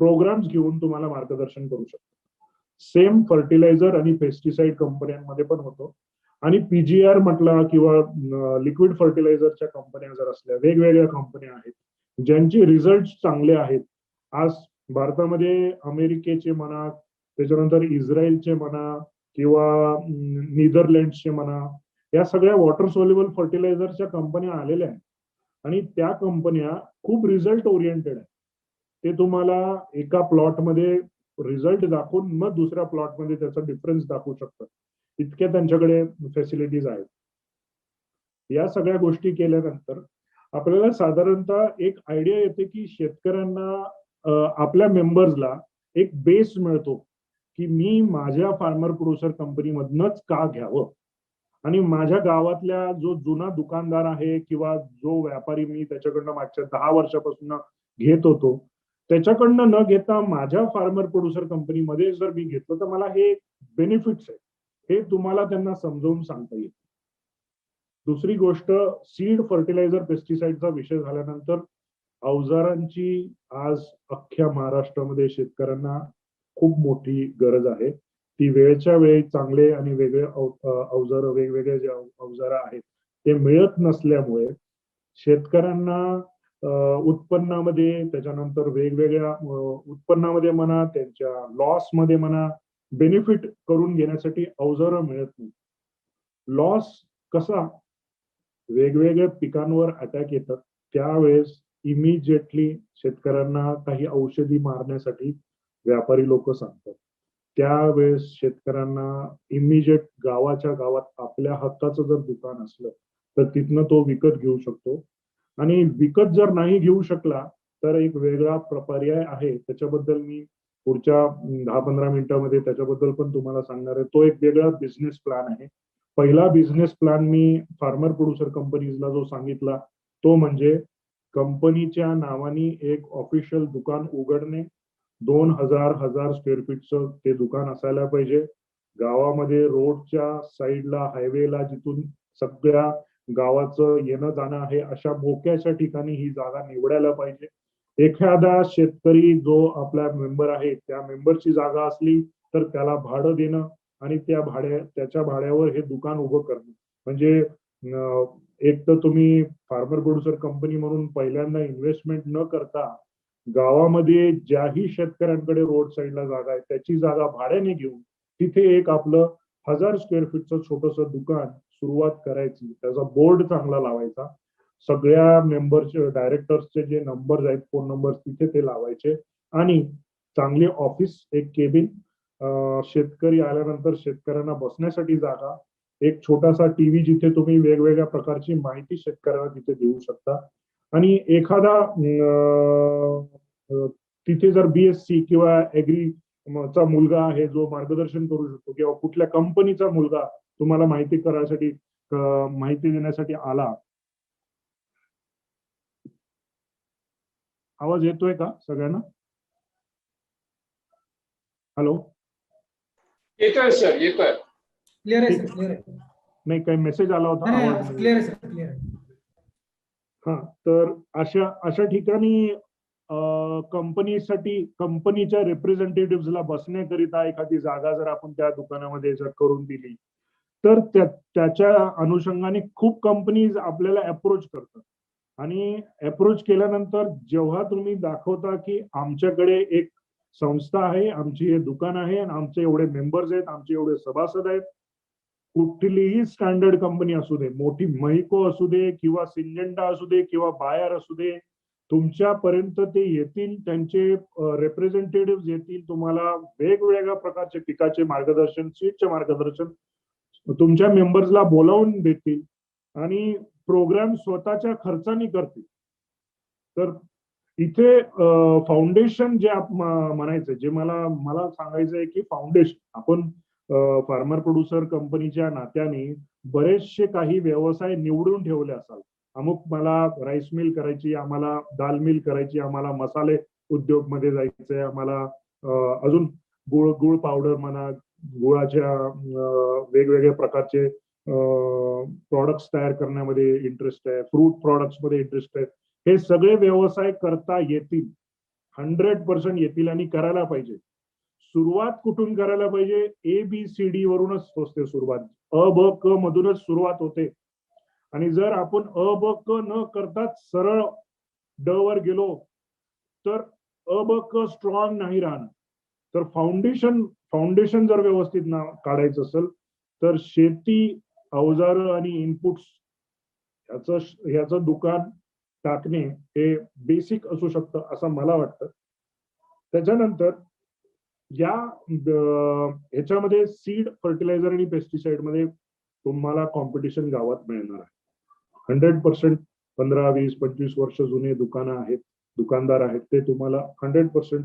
प्रोग्राम्स घेऊन तुम्हाला मार्गदर्शन करू शकतात. सेम फर्टिलायझर आणि पेस्टिसाइड कंपन्यांमध्ये पण होतो. आणि पीजीआर म्हटलं किंवा लिक्विड फर्टिलायझरच्या कंपन्या जर असल्या, वेगवेगळ्या कंपन्या आहेत ज्यांचे रिझल्ट चांगले आहेत. आज भारतामध्ये अमेरिकेचे म्हणा, त्याच्यानंतर इस्रायलचे म्हणा किंवा नेदरलँड्सचे म्हणा, या सगळ्या वॉटर सोल्युबल फर्टिलायझरच्या कंपन्या आलेल्या आहेत आणि त्या कंपन्या खूप रिझल्ट ओरिएंटेड आहेत. ते तुम्हाला एका प्लॉटमध्ये रिझल्ट दाखवून मग दुसऱ्या प्लॉटमध्ये त्याचा डिफरन्स दाखवू शकतात. इतक्या त्यांच्याकडे फॅसिलिटीज आहेत. या सगळ्या गोष्टी केल्यानंतर आपल्याला साधारणतः एक आयडिया येते की शेतकऱ्यांना आपल्या मेंबर्सला एक बेस मिळतो की मी माझ्या फार्मर प्रोड्युसर कंपनीमधनच का घ्यावं आणि माझ्या गावातल्या जो जुना दुकानदार आहे किंवा जो व्यापारी मी त्याच्याकडनं मागच्या 10 वर्षापासून घेत होतो त्याच्याकडनं न घेता माझ्या फार्मर प्रोड्युसर कंपनीमध्ये जर मी घेतलं तर मला हे बेनिफिट्स आहे, हे तुम्हाला त्यांना समजावून सांगता येईल. दुसरी गोष्ट, सीड फर्टिलायझर पेस्टिसाइडचा विषय झाल्यानंतर अवजारांची आज अख्ख्या महाराष्ट्रामध्ये शेतकऱ्यांना खूप मोठी गरज आहे. ती वेळच्या वेळी चांगले आणि वेगळे अवजार, वेगवेगळे जे अवजार आहेत ते मिळत नसल्यामुळे शेतकऱ्यांना उत्पन्नामध्ये, त्याच्यानंतर वेगवेगळ्या उत्पन्नामध्ये म्हणा, त्यांच्या लॉस मध्ये म्हणा, बेनिफिट करून घेण्यासाठी अवजारं मिळत नाही. लॉस कसा, वेगवेगळ्या पिकांवर अटॅक येतात त्यावेळेस इमिजिएटली शेतकऱ्यांना काही औषधी मारण्यासाठी व्यापारी लोक सांगतात. त्यावेळेस शेतकऱ्यांना इमिजिएट गावाच्या गावात आपल्या हक्काचं जर दुकान असलं तर तिथनं तो विकत घेऊ शकतो. आणि विकत जर नाही घेऊ शकला तर एक वेगळा पर्याय आहे, त्याच्याबद्दल मी पुढच्या 10-15 मिनिटांमध्ये त्याच्याबद्दल पण तुम्हाला सांगणार आहे. तो एक वेगळा बिझनेस प्लॅन आहे. पहिला बिझनेस प्लॅन मी फार्मर प्रोड्युसर कंपनीजला जो सांगितला तो म्हणजे कंपनीच्या नावाने एक ऑफिशियल दुकान उघडणे. 2000 स्क्वेअर फीटचं ते दुकान असायला पाहिजे. गावामध्ये रोडच्या साईडला, हायवेला, जिथून सगळ्या गावाचं येणं जाणं आहे अशा मोक्याच्या ठिकाणी ही जागा निवडायला पाहिजे. एखादा शेतकरी जो आपला मेंबर आहे त्या मेंबरची जागा असली तर त्याला भाडं देणं आणि त्याच्या भाड्यावर हे दुकान उभं करणं. म्हणजे एक तर तुम्ही फार्मर प्रोड्युसर कंपनी म्हणून पहिल्यांदा इन्व्हेस्टमेंट न करता गावामध्ये ज्याही शेतकऱ्यांकडे रोड साईडला जागा आहे त्याची जागा भाड्याने घेऊन तिथे एक आपलं 1000 स्क्वेअर फीटचं छोटस दुकान सुरुवात करायची. त्याचा बोर्ड चांगला लावायचा, सगळ्या मेंबरचे डायरेक्टर्सचे जे नंबर आहेत फोन नंबर तिथे ते लावायचे आणि चांगली ऑफिस एक केबिन, शेतकरी आल्यानंतर शेतकऱ्यांना बसण्यासाठी जागा, एक छोटासा टीव्ही जिथे तुम्ही वेगवेगळ्या प्रकारची माहिती शेतकऱ्यांना तिथे देऊ शकता आणि एखादा तिथे जर बीएससी किंवा ऍग्री चा मुलगा आहे जो मार्गदर्शन करू शकतो किंवा कुठल्या कंपनीचा मुलगा तुम्हाला माहिती देण्यासाठी आला. आवाज येतोय का सगळ्यांना? हॅलो, येतोय सर, येतोय. क्लिअर आहे सर, क्लिअर आहे. नाही, काही मेसेज आला होता, आवाज क्लिअर आहे सर, क्लिअर आहे. हा, तर अशा ठिकाणी कंपनीच्या रिप्रेझेंटेटिव्हला बसण्याकरिता एखादी जागा जर आपण त्या दुकानामध्ये जर करून दिली तर त्याच्या अनुषंगाने खूप कंपनीज आपल्याला अप्रोच करतात आणि अप्रोच केल्यानंतर जेव्हा तुम्ही दाखवता की आमच्याकडे एक संस्था आहे, आमची हे दुकान आहे आणि आमचे एवढे मेंबर्स आहेत, आमचे एवढे सभासद आहेत, कुठलीही स्टँडर्ड कंपनी असू दे, मोठी महिको असू दे किंवा सिंजेंटा असू दे किंवा बायर असू दे, तुमच्यापर्यंत ते येतील, त्यांचे रिप्रेझेंटेटिव्ह येतील, तुम्हाला वेगवेगळ्या प्रकारचे पिकाचे मार्गदर्शन, सीडचे मार्गदर्शन तुमच्या मेंबर्सला बोलावून देतील आणि प्रोग्राम स्वतःच्या खर्चाने करतील. तर इथे फाउंडेशन जे म्हणायचं, जे मला सांगायचं आहे की फाउंडेशन, आपण फार्मर प्रोड्युसर कंपनीच्या नात्याने बरेचसे काही व्यवसाय निवडून ठेवले असाल. अमुक मला राईस मिल करायची, आम्हाला दाल मिल करायची, आम्हाला मसाले उद्योग मध्ये जायचंय, आम्हाला अजून गुळ पावडर म्हणा, गुळाच्या वेगवेगळ्या प्रकारचे प्रॉडक्ट्स तयार करण्यामध्ये इंटरेस्ट आहे, फ्रूट प्रॉडक्ट्स मध्ये इंटरेस्ट आहे. हे सगळे व्यवसाय करता येतील, 100% येतील आणि करायला पाहिजे. सुरुवात कुठून करायला पाहिजे? ABCD वरूनच होते सुरुवात, अ ब क मधूनच सुरुवात होते. आणि जर आपण अ ब क न करताच सरळ ड वर गेलो तर अ ब क स्ट्रॉंग नाही राहणार. तर फाउंडेशन जर व्यवस्थित काढायचं असेल तर शेती, अवजार आणि इनपुट्स ह्याचं दुकान टाकणे हे बेसिक असू शकतं असं मला वाटतं. त्याच्यानंतर ह्याच्यामध्ये सीड, फर्टिलायझर आणि पेस्टिसाइड मध्ये तुम्हाला कॉम्पिटिशन गावात मिळणार आहे. 100% 15, 20, 25 वर्ष जुने दुकानदार आहेत ते तुम्हाला 100%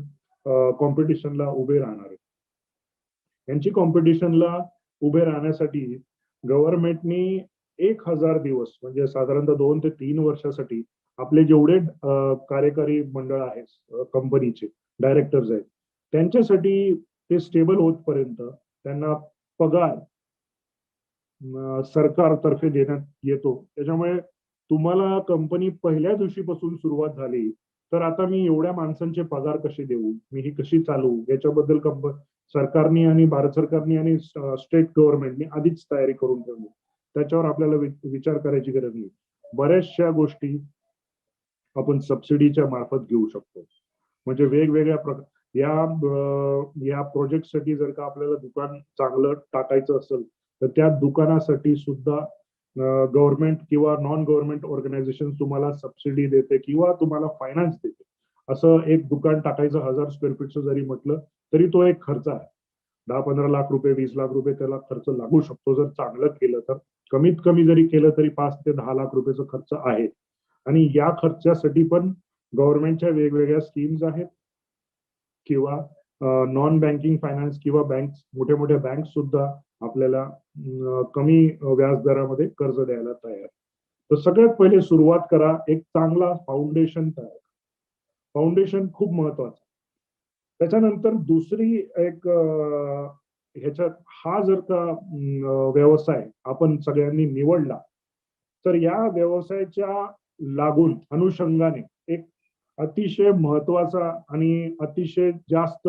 कॉम्पिटिशनला उभे राहणार आहेत. यांची कॉम्पिटिशनला उभे राहण्यासाठी गव्हर्नमेंटनी 1000 दिवस म्हणजे साधारणतः 2 ते 3 वर्षासाठी आपले जेवढे कार्यकारी मंडळ आहेत, कंपनीचे डायरेक्टर्स आहेत, त्यांच्यासाठी ते स्टेबल होतपर्यंत त्यांना पगार सरकारतर्फे देण्यात येतो. त्याच्यामुळे तुम्हाला कंपनी पहिल्या दिवशीपासून सुरुवात झाली तर आता मी एवढ्या माणसांचे पगार कसे देऊ, मी ही कशी चालवू, याच्याबद्दल सरकारने आणि भारत सरकारने आणि स्टेट गव्हर्नमेंटने आधीच तयारी करून ठेवली. त्याच्यावर आपल्याला विचार करायची गरज नाही. बऱ्याचशा गोष्टी आपण सबसिडीच्या मार्फत घेऊ शकतो. म्हणजे वेगवेगळ्या या प्रोजेक्टसाठी जर का आपल्याला दुकान चांगलं टाकायचं असेल तर त्या दुकानासाठी सुद्धा गव्हर्नमेंट किंवा नॉन गव्हर्नमेंट ऑर्गनायझेशन तुम्हाला सबसिडी देते किंवा तुम्हाला फायनान्स देते. असं एक दुकान टाकायचं 1000 स्क्वेअर फीटचं जरी म्हटलं तरी तो एक खर्च आहे. 10-15 लाख रुपये, 20 लाख रुपये त्याला खर्च लागू शकतो जर चांगलं केलं तर. कमीत कमी जरी केलं तरी 5 ते 10 लाख रुपयाचा खर्च आहे. आणि या खर्चासाठी पण गव्हर्नमेंटच्या वेगवेगळ्या स्कीम्स आहेत किंवा नॉन बँकिंग फायनान्स किंवा मोठ्या मोठ्या बँक सुद्धा आपल्याला कमी व्याजदरामध्ये कर्ज द्यायला तयार. तर सगळ्यात पहिले सुरुवात करा, एक चांगला फाउंडेशन तयार. फाउंडेशन खूप महत्वाचं. त्याच्यानंतर दुसरी एक ह्याच्यात हा जर का व्यवसाय आपण सगळ्यांनी निवडला तर या व्यवसायाच्या लागून अनुषंगाने एक अतिशय महत्वाचा आणि अतिशय जास्त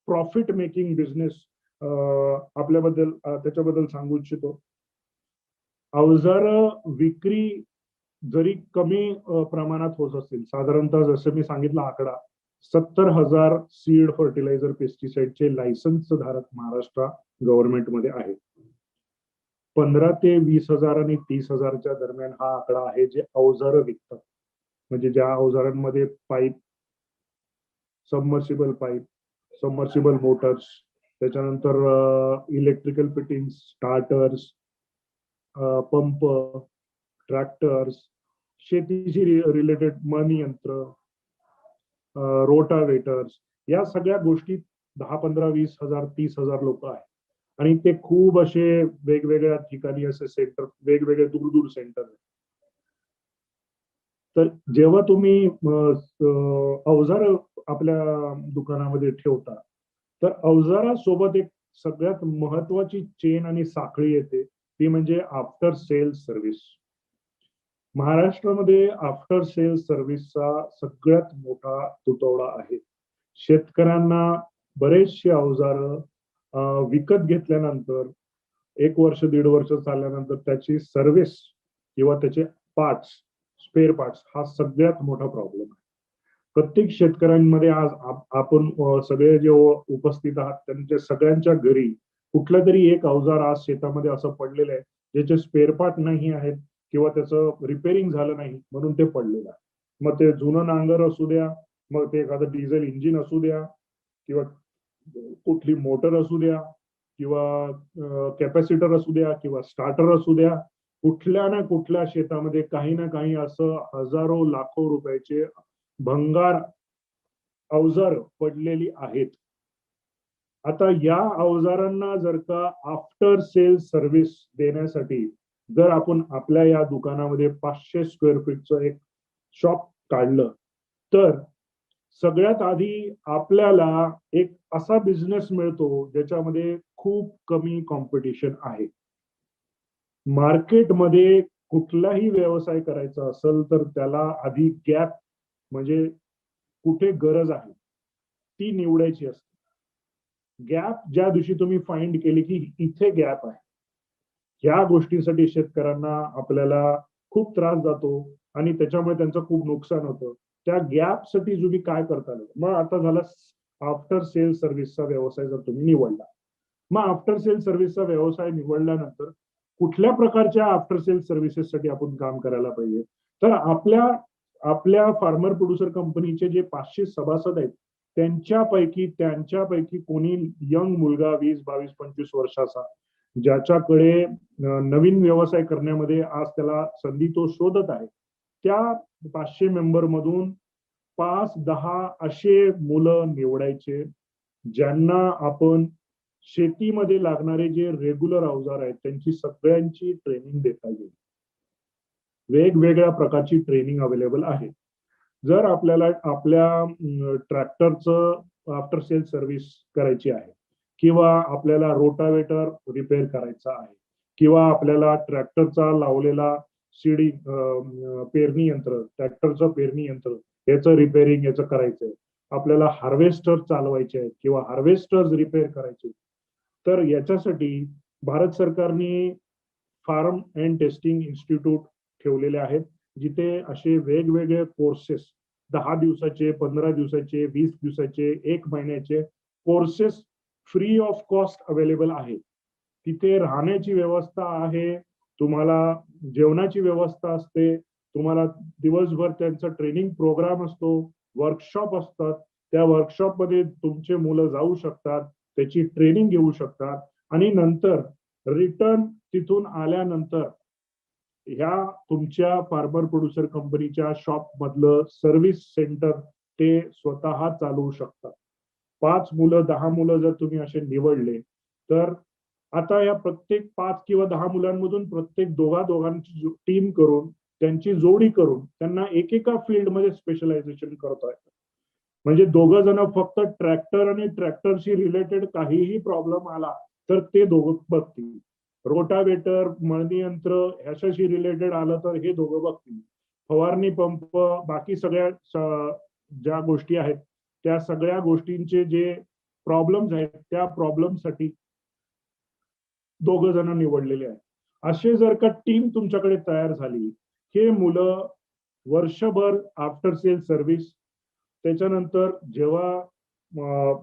प्रॉफिट मेकिंग बिझनेस आपल्याबद्दल त्याच्याबद्दल सांगू इच्छितो. अवजार विक्री जरी कमी प्रमाणात होत असतील, साधारणतः जसं मी सांगितलं आकडा 70,000 सीड फर्टिलायझर पेस्टिसाइडचे लायसन्स धारक महाराष्ट्र गव्हर्नमेंटमध्ये आहेत. 15 ते 20,000 आणि 30,000च्या दरम्यान हा आकडा आहे जे अवजारं विकतात. म्हणजे ज्या अवजारांमध्ये पाईप, सबमर्सिबल मोटर्स, त्याच्यानंतर electrical fittings, starters, pump, tractors, शेतीशी रिलेटेड मणी यंत्र, रोटावेटर्स, या सगळ्या गोष्टी 10, 15, 20,000, 30,000 लोक आहेत. आणि ते खूप असे वेगवेगळ्या ठिकाणी असे सेंटर, वेगवेगळे दूर सेंटर आहेत. तर जेव्हा तुम्ही अवजार आपल्या दुकानामध्ये ठेवता, तर अवजारासोबत एक सगळ्यात महत्वाची चेन आणि साखळी येते, ती म्हणजे आफ्टर सेल्स सर्व्हिस. महाराष्ट्रामध्ये आफ्टर सेल्स सर्व्हिसचा सगळ्यात मोठा तुटवडा आहे. शेतकऱ्यांना बरेचसे अवजार विकत घेतल्यानंतर 1 वर्ष 1.5 वर्ष चालल्यानंतर त्याची सर्व्हिस किंवा त्याचे पार्ट्स, स्पेअर पार्ट्स हा सगळ्यात मोठा प्रॉब्लेम आहे. प्रत्येक शेतकऱ्यांमध्ये आज आपण सगळे जे उपस्थित आहात त्यांच्या सगळ्यांच्या घरी कुठलं तरी एक अवजार आज शेतामध्ये असं पडलेलं आहे ज्याचे स्पेअर पार्ट नाही आहेत किंवा त्याचं रिपेअरिंग झालं नाही म्हणून ते पडलेलं आहे. मग ते जुनं नांगर असू द्या, मग ते एखादं डिझेल इंजिन असू द्या, किंवा कुठली मोटर असू द्या, किंवा कॅपॅसिटर असू द्या, किंवा स्टार्टर असू द्या, कुठल्या ना कुठल्या शेतामध्ये काही ना काही असं हजारो लाखो रुपयाचे भंगार अवजार पडलेली आहेत. आता या अवजारांना जर का आफ्टर सेल्स सर्व्हिस देण्यासाठी जर आपण आपल्या या दुकानामध्ये 500 स्क्वेअर फीटचं एक शॉप काढलं, तर सगळ्यात आधी आपल्याला एक असा बिझनेस मिळतो ज्याच्यामध्ये खूप कमी कॉम्पिटिशन आहे. मार्केटमध्ये कुठलाही व्यवसाय करायचा असेल तर त्याला आधी गॅप, म्हणजे कुठे गरज आहे ती निवडायची असते. गॅप ज्या दिवशी तुम्ही फाइंड केली की इथे गॅप आहे, ह्या गोष्टींसाठी शेतकऱ्यांना आपल्याला खूप त्रास जातो आणि त्याच्यामुळे त्यांचं खूप नुकसान होतं. त्या गॅपसाठी तुम्ही काय करता, मग आता झाला आफ्टर सेल्स सर्व्हिसचा व्यवसाय जर तुम्ही निवडला, मग आफ्टर सेल्स सर्व्हिसचा व्यवसाय निवडल्यानंतर कुठल्या प्रकारच्या आफ्टर सेल्स सर्व्हिसेससाठी आपण काम करायला पाहिजे, तर आपल्या फार्मर प्रोड्युसर कंपनीचे जे 500 सभासद आहेत त्यांच्यापैकी कोणी यंग मुलगा 20, 22, 25 वर्षाचा ज्याच्याकडे नवीन व्यवसाय करण्यामध्ये आज त्याला संधी तो शोधत आहे, त्या 500 मेंबर मधून 5-10 असे मुलं निवडायचे ज्यांना आपण शेतीमध्ये लागणारे जे रेग्युलर अवजार आहेत त्यांची सगळ्यांची ट्रेनिंग देता येईल. वेगवेगळ्या प्रकारची ट्रेनिंग अवेलेबल आहे. जर आपल्याला आपल्या ट्रॅक्टरचं आफ्टर सेल्स सर्व्हिस करायची आहे, किंवा आपल्याला रोटावेटर रिपेअर करायचा आहे, किंवा आपल्याला ट्रॅक्टरचा लावलेला पेरणी यंत्र, ट्रॅक्टरचं पेरणी यंत्र याचं रिपेअरिंग याचं करायचंय, आपल्याला हार्वेस्टर चालवायचे आहेत किंवा हार्वेस्टर्स रिपेअर करायचे, तर याच्यासाठी भारत सरकारने फार्म अँड टेस्टिंग इन्स्टिट्यूट ठेवलेले आहेत, जिथे असे वेगवेगळे कोर्सेस 10 दिवसाचे, 15 दिवसाचे, 20 दिवसाचे, 1 महिन्याचे courses free of cost available आहेत. तिथे राहण्याची व्यवस्था आहे, तुम्हाला जेवणाची व्यवस्था असते, तुम्हाला दिवसभर त्यांचा ट्रेनिंग प्रोग्राम असतो, वर्कशॉप असतात, त्या वर्कशॉप मध्ये तुमचे मुलं जाऊ शकतात, त्याची ट्रेनिंग घेऊ शकतात आणि नंतर रिटर्न तिथून आल्यानंतर ह्या तुमच्या फार्मर प्रोड्युसर कंपनीच्या शॉप मधलं सर्व्हिस सेंटर ते स्वतः चालवू शकतात. 5 मुलं 10 मुलं जर तुम्ही असे निवडले, तर आता या प्रत्येक 5 किंवा 10 मुलांमधून प्रत्येक दोघांची टीम करून त्यांची जोडी करून त्यांना एकेका फील्डमध्ये स्पेशलायझेशन करता येतं. म्हणजे दोघं जण फक्त ट्रॅक्टर आणि ट्रॅक्टरशी रिलेटेड काहीही प्रॉब्लेम आला तर ते दोघं बघतील, रोटावेटर, मळणी यंत्र ह्याच्याशी रिलेटेड आलं तर हे दोघं बघतील, फवारणी पंप, बाकी सगळ्या ज्या गोष्टी आहेत त्या सगळ्या गोष्टींचे जे प्रॉब्लेम्स आहेत त्या प्रॉब्लेमसाठी दोघं जण निवडलेले आहेत. असे जर का टीम तुमच्याकडे तयार झाली, हे मुलं वर्षभर आफ्टर सेल सर्व्हिस, त्याच्यानंतर जेव्हा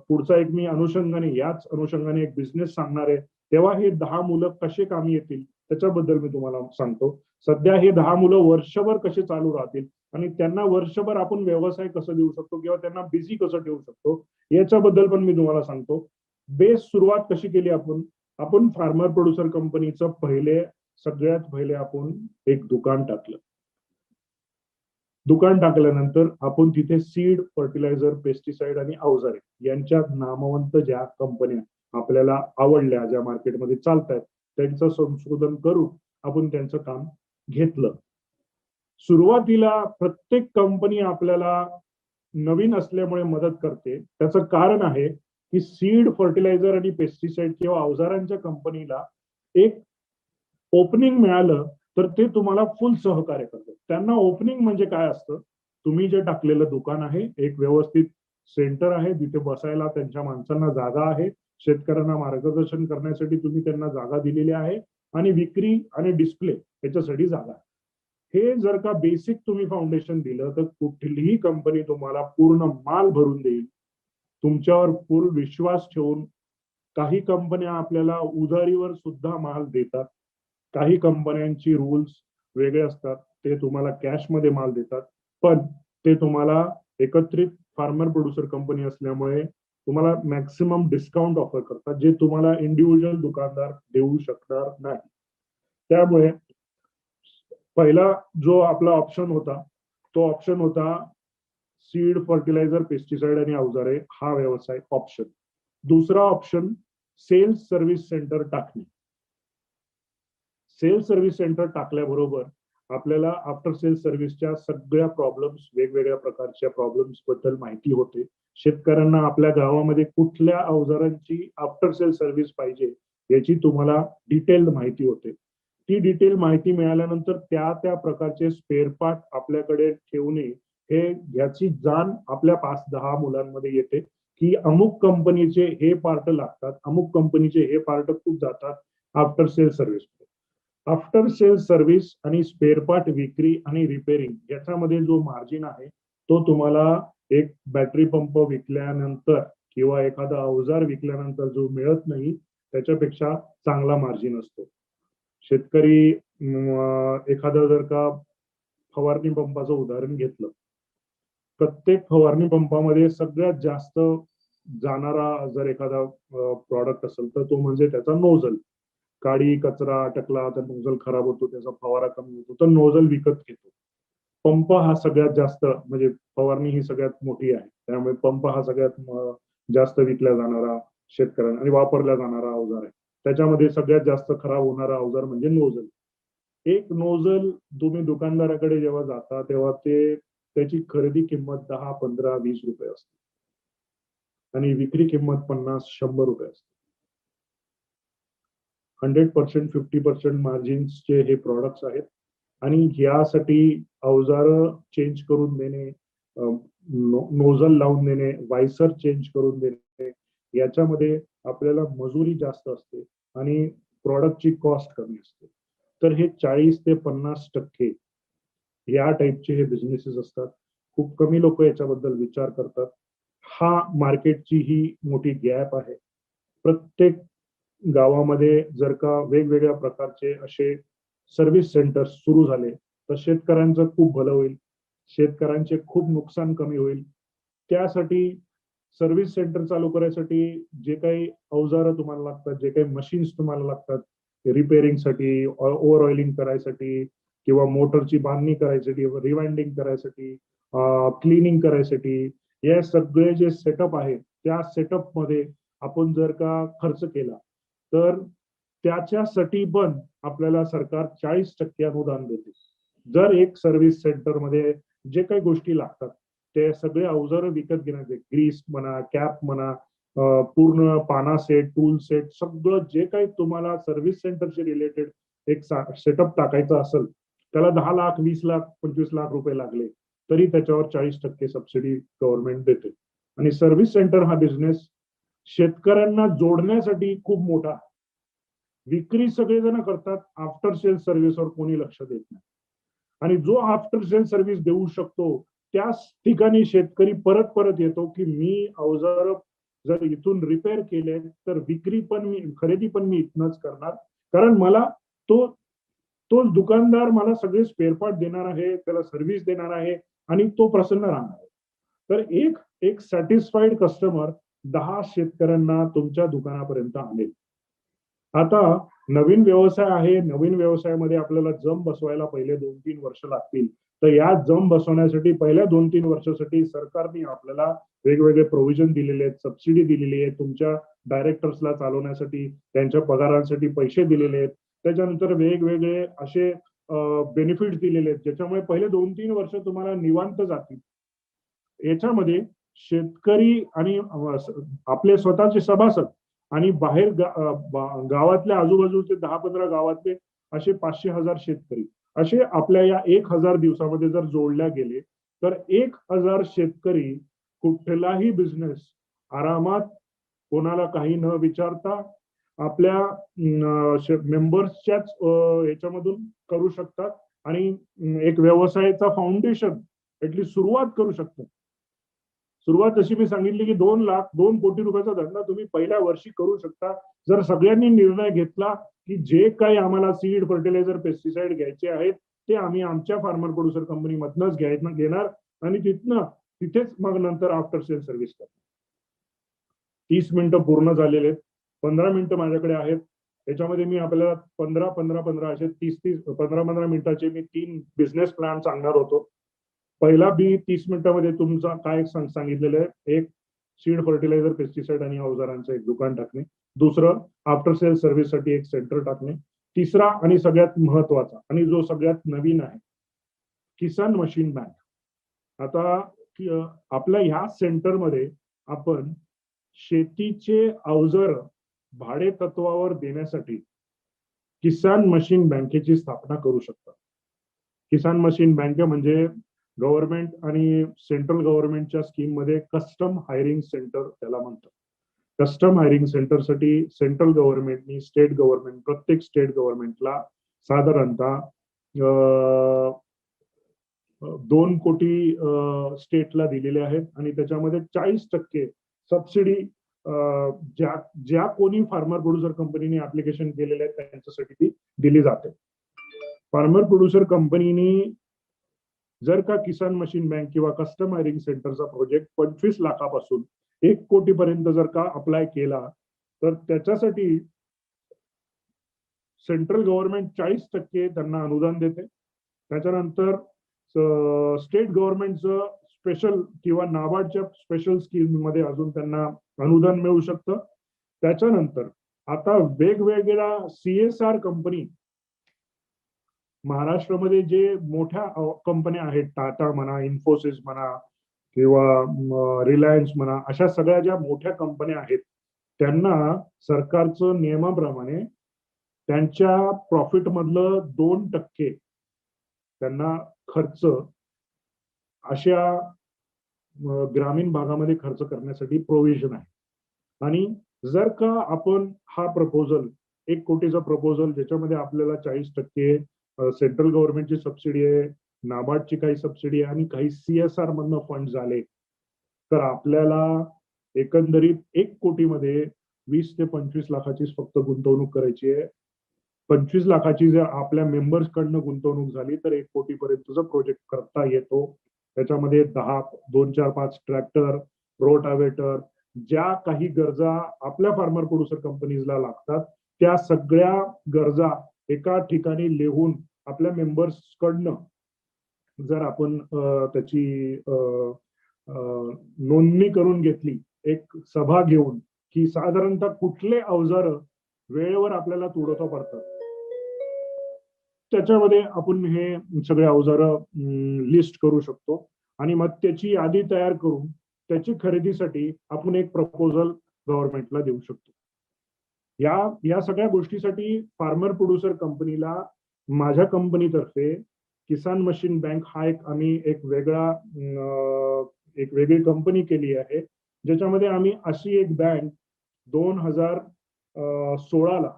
पुढचा एक मी याच अनुषंगाने एक बिझनेस सांगणार आहे, तेव्हा हे 10 मुलं कसे कामी येतील त्याच्याबद्दल मी तुम्हाला सांगतो. सध्या हे 10 मुलं वर्षभर कसे चालू राहतील आणि त्यांना वर्षभर आपण व्यवसाय कसं देऊ शकतो किंवा त्यांना बिझी कसं ठेवू शकतो याच्याबद्दल पण मी तुम्हाला सांगतो. सुरुवात कशी केली आपण फार्मर प्रोड्युसर कंपनीचं सगळ्यात पहिले आपण एक दुकान टाकलं. दुकान टाकल्यानंतर आपण तिथे सीड, फर्टिलायझर, पेस्टिसाइड आणि अवजारे यांच्या नामवंत ज्या कंपन्या आपल्याला आवडल्या, ज्या मार्केटमध्ये चालतात, त्यांचं संशोधन करून आपण त्यांचं काम घेतलं. सुरुवातीला प्रत्येक कंपनी आपल्याला नवीन असल्यामुळे मदत करते. त्याचं कारण आहे की सीड, फर्टिलायझर आणि पेस्टिसाइड किंवा अवजारांच्या कंपनीला एक ओपनिंग मिळालं तर ते तुम्हाला फुल सहकार्य करतात. त्यांना ओपनिंग म्हणजे काय असतं, तुम्ही जे टाकलेलं दुकान आहे, एक व्यवस्थित सेंटर आहे, तिथे बसायला त्यांच्या माणसांना जागा आहे, शेतकऱ्यांना मार्गदर्शन करण्यासाठी तुम्ही त्यांना जागा दिलेली आहे आणि विक्री आणि डिस्प्ले याच्यासाठी जागा. हे जर का बेसिक तुम्ही फाउंडेशन दिलं तर कुठलीही कंपनी तुम्हाला पूर्ण माल भरून देईल, तुमच्यावर पूर्ण विश्वास ठेवून. काही कंपन्या आपल्याला उधारीवर सुद्धा माल देतात, काही कंपन्यांची रूल्स वेगळे असतात, ते तुम्हाला कॅश मध्ये माल देतात, पण ते तुम्हाला एकत्रित फार्मर प्रोड्युसर कंपनी असल्यामुळे तुम्हाला मॅक्सिमम डिस्काउंट ऑफर करतात, जे तुम्हाला इंडिव्हिज्युअल दुकानदार देऊ शकणार नाही. त्यामुळे पहिला जो आपला ऑप्शन होता तो ऑप्शन होता सीड, फर्टिलायझर, पेस्टिसाइड आणि अवजारे हा व्यवसाय ऑप्शन. दुसरा ऑप्शन सेल्स सर्व्हिस सेंटर टाकणे. सेल्स सर्व्हिस सेंटर टाकल्याबरोबर आपल्याला आफ्टर सेल्स सर्व्हिसच्या सगळ्या प्रॉब्लेम्स, वेगवेगळ्या प्रकारच्या प्रॉब्लेम्स बद्दल माहिती होते. शेतकऱ्यांना आपल्या गावामध्ये कुठल्या अवजारांची आफ्टर सेल सर्व्हिस पाहिजे याची तुम्हाला डिटेल्ड माहिती होते. ती डिटेल माहिती मिळाल्यानंतर त्या प्रकारचे स्पेअर पार्ट आपल्याकडे ठेवणे, याची जाण आपल्या 5-10 मुलांमध्ये येते की अमुक कंपनीचे हे पार्ट लागतात, अमुक कंपनीचे हे पार्ट खूप जातात after sale service. After sale service आणि स्पेअर पार्ट विक्री आणि रिपेअरिंग याच्यामध्ये जो मार्जिन आहे तो तुम्हाला एक बॅटरी पंप विकल्यानंतर किंवा एखादा अवजार विकल्यानंतर जो मिळत नाही त्याच्यापेक्षा चांगला मार्जिन असतो. शेतकरी एखादा जर का फवारणी पंपाचं उदाहरण घेतलं, प्रत्येक फवारणी पंपामध्ये सगळ्यात जास्त जाणारा जर एखादा प्रॉडक्ट असेल तर तो म्हणजे त्याचा नोझल. काडी कचरा अटकला तर नोझल खराब होतो, त्याचा फवारा कमी होतो, तर नोझल विकत घेतो. पंप हा सगळ्यात जास्त, म्हणजे फवारणी ही सगळ्यात मोठी आहे, त्यामुळे पंप हा सगळ्यात जास्त विकला जाणारा शेतकऱ्यांना आणि वापरला जाणारा अवजार आहे. त्याच्यामध्ये सगळ्यात जास्त खराब होणारा अवजार म्हणजे नोझल. एक नोझल तुम्ही दुकानदाराकडे जेव्हा जाता तेव्हा त्याची खरेदी किंमत 10, 15, 20 रुपये असते आणि विक्री किंमत 50, 100 रुपये असते. 100%, 50% मार्जिन्सचे हे प्रॉडक्ट्स आहेत आणि यासाठी अवजार चेंज करून देणे, नोझल लावून देणे, वायसर चेंज करून देणे, याच्यामध्ये आपल्याला मजुरी जास्त असते आणि प्रॉडक्टची कॉस्ट कमी असते. तर हे 40 ते 50% या टाईपचे हे बिझनेसेस असतात. खूप कमी लोक याच्याबद्दल विचार करतात. हा मार्केटची ही मोठी गॅप आहे. प्रत्येक गावामध्ये जर का वेगवेगळ्या प्रकारचे असे सर्व्हिस सेंटर सुरू झाले तर शेतकऱ्यांचं खूप भलं होईल, शेतकऱ्यांचे खूप नुकसान कमी होईल. त्यासाठी सर्व्हिस सेंटर चालू करायसाठी जे काही अवजारं तुम्हाला लागतात, जे काही मशीन्स तुम्हाला लागतात, रिपेअरिंगसाठी, ओव्हर ऑइलिंग करायसाठी किंवा मोटरची बांधणी करायसाठी, रिवाइंडिंग करायसाठी, क्लिनिंग करायसाठी, हे सगळे जे सेटअप आहे त्या सेटअप मध्ये आपण जर का खर्च केला तर त्याच्यासाठी पण आपल्याला सरकार 40% अनुदान देते. जर एक सर्व्हिस सेंटर मध्ये जे काही गोष्टी लागतात ते सगळे अवजारं विकत घेण्याचे, ग्रीस म्हणा, कॅप म्हणा, पूर्ण पाना सेट, टूल सेट, सगळं जे काही तुम्हाला सर्व्हिस सेंटरशी रिलेटेड एक सेटअप टाकायचा असेल त्याला 10 लाख, 20 लाख, 25 लाख रुपये लागले तरी त्याच्यावर 40% सबसिडी गव्हर्नमेंट देते. आणि सर्व्हिस सेंटर हा बिझनेस शेतकऱ्यांना जोडण्यासाठी खूप मोठा आहे. विक्री सगळेजण करतात, आफ्टर सेल सर्व्हिसवर कोणी लक्ष देत नाही. आणि जो आफ्टर सेल सर्व्हिस देऊ शकतो त्याच ठिकाणी शेतकरी परत परत येतो की मी अवजार जर इथून रिपेअर केले तर विक्री पण मी, खरेदी पण मी इथनच करणार, कारण मला तोच दुकानदार मला सगळे स्पेअर पार्ट देणार आहे, त्याला सर्व्हिस देणार आहे आणि तो प्रसन्न राहणार आहे. तर एक सॅटिस्फाईड कस्टमर 10 शेतकऱ्यांना तुमच्या दुकानापर्यंत आणेल. आता नवीन व्यवसाय आहे, नवीन व्यवसायामध्ये आपल्याला जम बसवायला पहिले 2-3 वर्ष लागतील. तर या जम बसवण्यासाठी पहिल्या 2-3 वर्षासाठी सरकारने आपल्याला वेगवेगळे प्रोव्हिजन दिलेले आहेत, सबसिडी दिलेली आहे, तुमच्या डायरेक्टर्सला चालवण्यासाठी त्यांच्या पगारांसाठी पैसे दिलेले आहेत. त्याच्यानंतर वेगवेगळे असे बेनिफिट्स दिलेले आहेत ज्याच्यामुळे पहिले 2-3 वर्ष तुम्हाला निवांत जातील. याच्यामध्ये शेतकरी आणि आपले स्वतःचे सभासद आणि बाहेर गावातल्या आजूबाजूचे 10-15 गावातले असे 500,000 शेतकरी असे आपल्या या 1,000 दिवसामध्ये जर जोडल्या गेले तर 1,000 शेतकरी कुठलाही बिझनेस आरामात कोणाला काही न विचारता आपल्या मेंबर्सच्याच याच्यामधून करू शकतात आणि एक व्यवसायाचा फाउंडेशन ऍटलीस्ट सुरुवात करू शकतात. सुरुवात जशी मी सांगितली की 2 कोटी रुपयाचा धंदा तुम्ही पहिल्या वर्षी करू शकता जर सगळ्यांनी निर्णय घेतला की जे काही आम्हाला सीड, फर्टिलायझर, पेस्टिसाइड घ्यायचे आहेत ते आम्ही आमच्या फार्मर प्रोड्युसर कंपनी मधनच घेणार आणि तिथेच मग नंतर आफ्टर सेल सर्व्हिस करणार. 30 मिनिटं पूर्ण झालेले आहेत, 15 मिनिटं माझ्याकडे आहेत. याच्यामध्ये मी आपल्याला 15 असे 15 मिनिटाचे मी 3 बिझनेस प्लॅन सांगणार होतो. पहिला 30 मिनिटांमध्ये तुमचा काय सांगितलेलं आहे, एक सीड, फर्टिलायझर, पेस्टिसाइड आणि अवजारांचं एक दुकान टाकणे. दुसरं आफ्टर सेल सर्व्हिस साठी एक सेंटर टाकणे. तिसरा आणि सगळ्यात महत्वाचा आणि जो सगळ्यात नवीन आहे, किसान मशीन बँक. आता आपल्या ह्या सेंटरमध्ये आपण शेतीचे अवजार भाडे तत्वावर देण्यासाठी किसान मशीन बँकेची स्थापना करू शकता. किसान मशीन बँक म्हणजे गव्हर्नमेंट आणि सेंट्रल गव्हर्नमेंटच्या स्कीम मध्ये कस्टम हायरिंग सेंटर त्याला म्हणतात. कस्टम हायरिंग सेंटरसाठी सेंट्रल गव्हर्नमेंटनी प्रत्येक स्टेट गव्हर्नमेंटला साधारणतः 2 कोटी स्टेटला दिलेले आहेत आणि त्याच्यामध्ये 40% सबसिडी ज्या कोणी फार्मर प्रोड्युसर कंपनीने ऍप्लिकेशन केलेले आहेत त्यांच्यासाठी ती दिली जाते. फार्मर प्रोड्युसर कंपनीनी जर का किसान मशीन बँक किंवा कस्टम हायरिंग सेंटरचा प्रोजेक्ट 25 लाखापासून 1 कोटीपर्यंत जर का अप्लाय केला तर त्याच्यासाठी सेंट्रल गव्हर्नमेंट 40% त्यांना अनुदान देते. त्याच्यानंतर स्टेट गव्हर्नमेंटचं स्पेशल किंवा नाबार्डच्या स्पेशल स्कीम मध्ये अजून त्यांना अनुदान मिळू शकतं. त्याच्यानंतर आता वेगवेगळ्या CSR कंपनी महाराष्ट्रामध्ये जे मोठ्या कंपन्या आहेत, टाटा म्हणा, इन्फोसिस म्हणा किंवा रिलायन्स म्हणा, अशा सगळ्या ज्या मोठ्या कंपन्या आहेत त्यांना सरकारचं नियमाप्रमाणे त्यांच्या प्रॉफिट मधलं 2% त्यांना खर्च अशा ग्रामीण भागामध्ये खर्च करण्यासाठी प्रोव्हिजन आहे. आणि जर का आपण हा प्रपोजल 1 कोटीचा प्रपोजल ज्याच्यामध्ये आपल्याला 40% सेंट्रल गव्हर्नमेंटची सबसिडी आहे, नाबार्डची काही सबसिडी आहे आणि काही CSR मधनं फंड झाले तर आपल्याला एकंदरीत 1 कोटीमध्ये 20 ते 25 लाखाचीच फक्त गुंतवणूक करायची आहे. 25 लाखाची जर आपल्या मेंबर्स कडनं गुंतवणूक झाली तर 1 कोटीपर्यंतचा प्रोजेक्ट करता येतो. त्याच्यामध्ये 2, 4, 5 ट्रॅक्टर, रोटावेटर, ज्या काही गरजा आपल्या फार्मर प्रोड्युसर कंपनीजला लागतात त्या सगळ्या गरजा एका ठिकाणी लिहून आपल्या मेंबर्स कडनं जर आपण त्याची नोंदणी करून घेतली, एक सभा घेऊन की साधारणतः कुठले अवजार वेळेवर आपल्याला तुडवता पडतात, त्याच्यामध्ये आपण हे सगळे अवजार लिस्ट करू शकतो आणि मग त्याची यादी तयार करून त्याची खरेदीसाठी आपण एक प्रपोजल गव्हर्नमेंटला देऊ शकतो. या सगळ्या गोष्टीसाठी फार्मर प्रोड्युसर कंपनीला माझ्या कंपनीतर्फे किसान मशीन बँक हा आम्ही एक वेगळी कंपनी केली आहे ज्याच्यामध्ये आम्ही अशी एक बँक 2016ला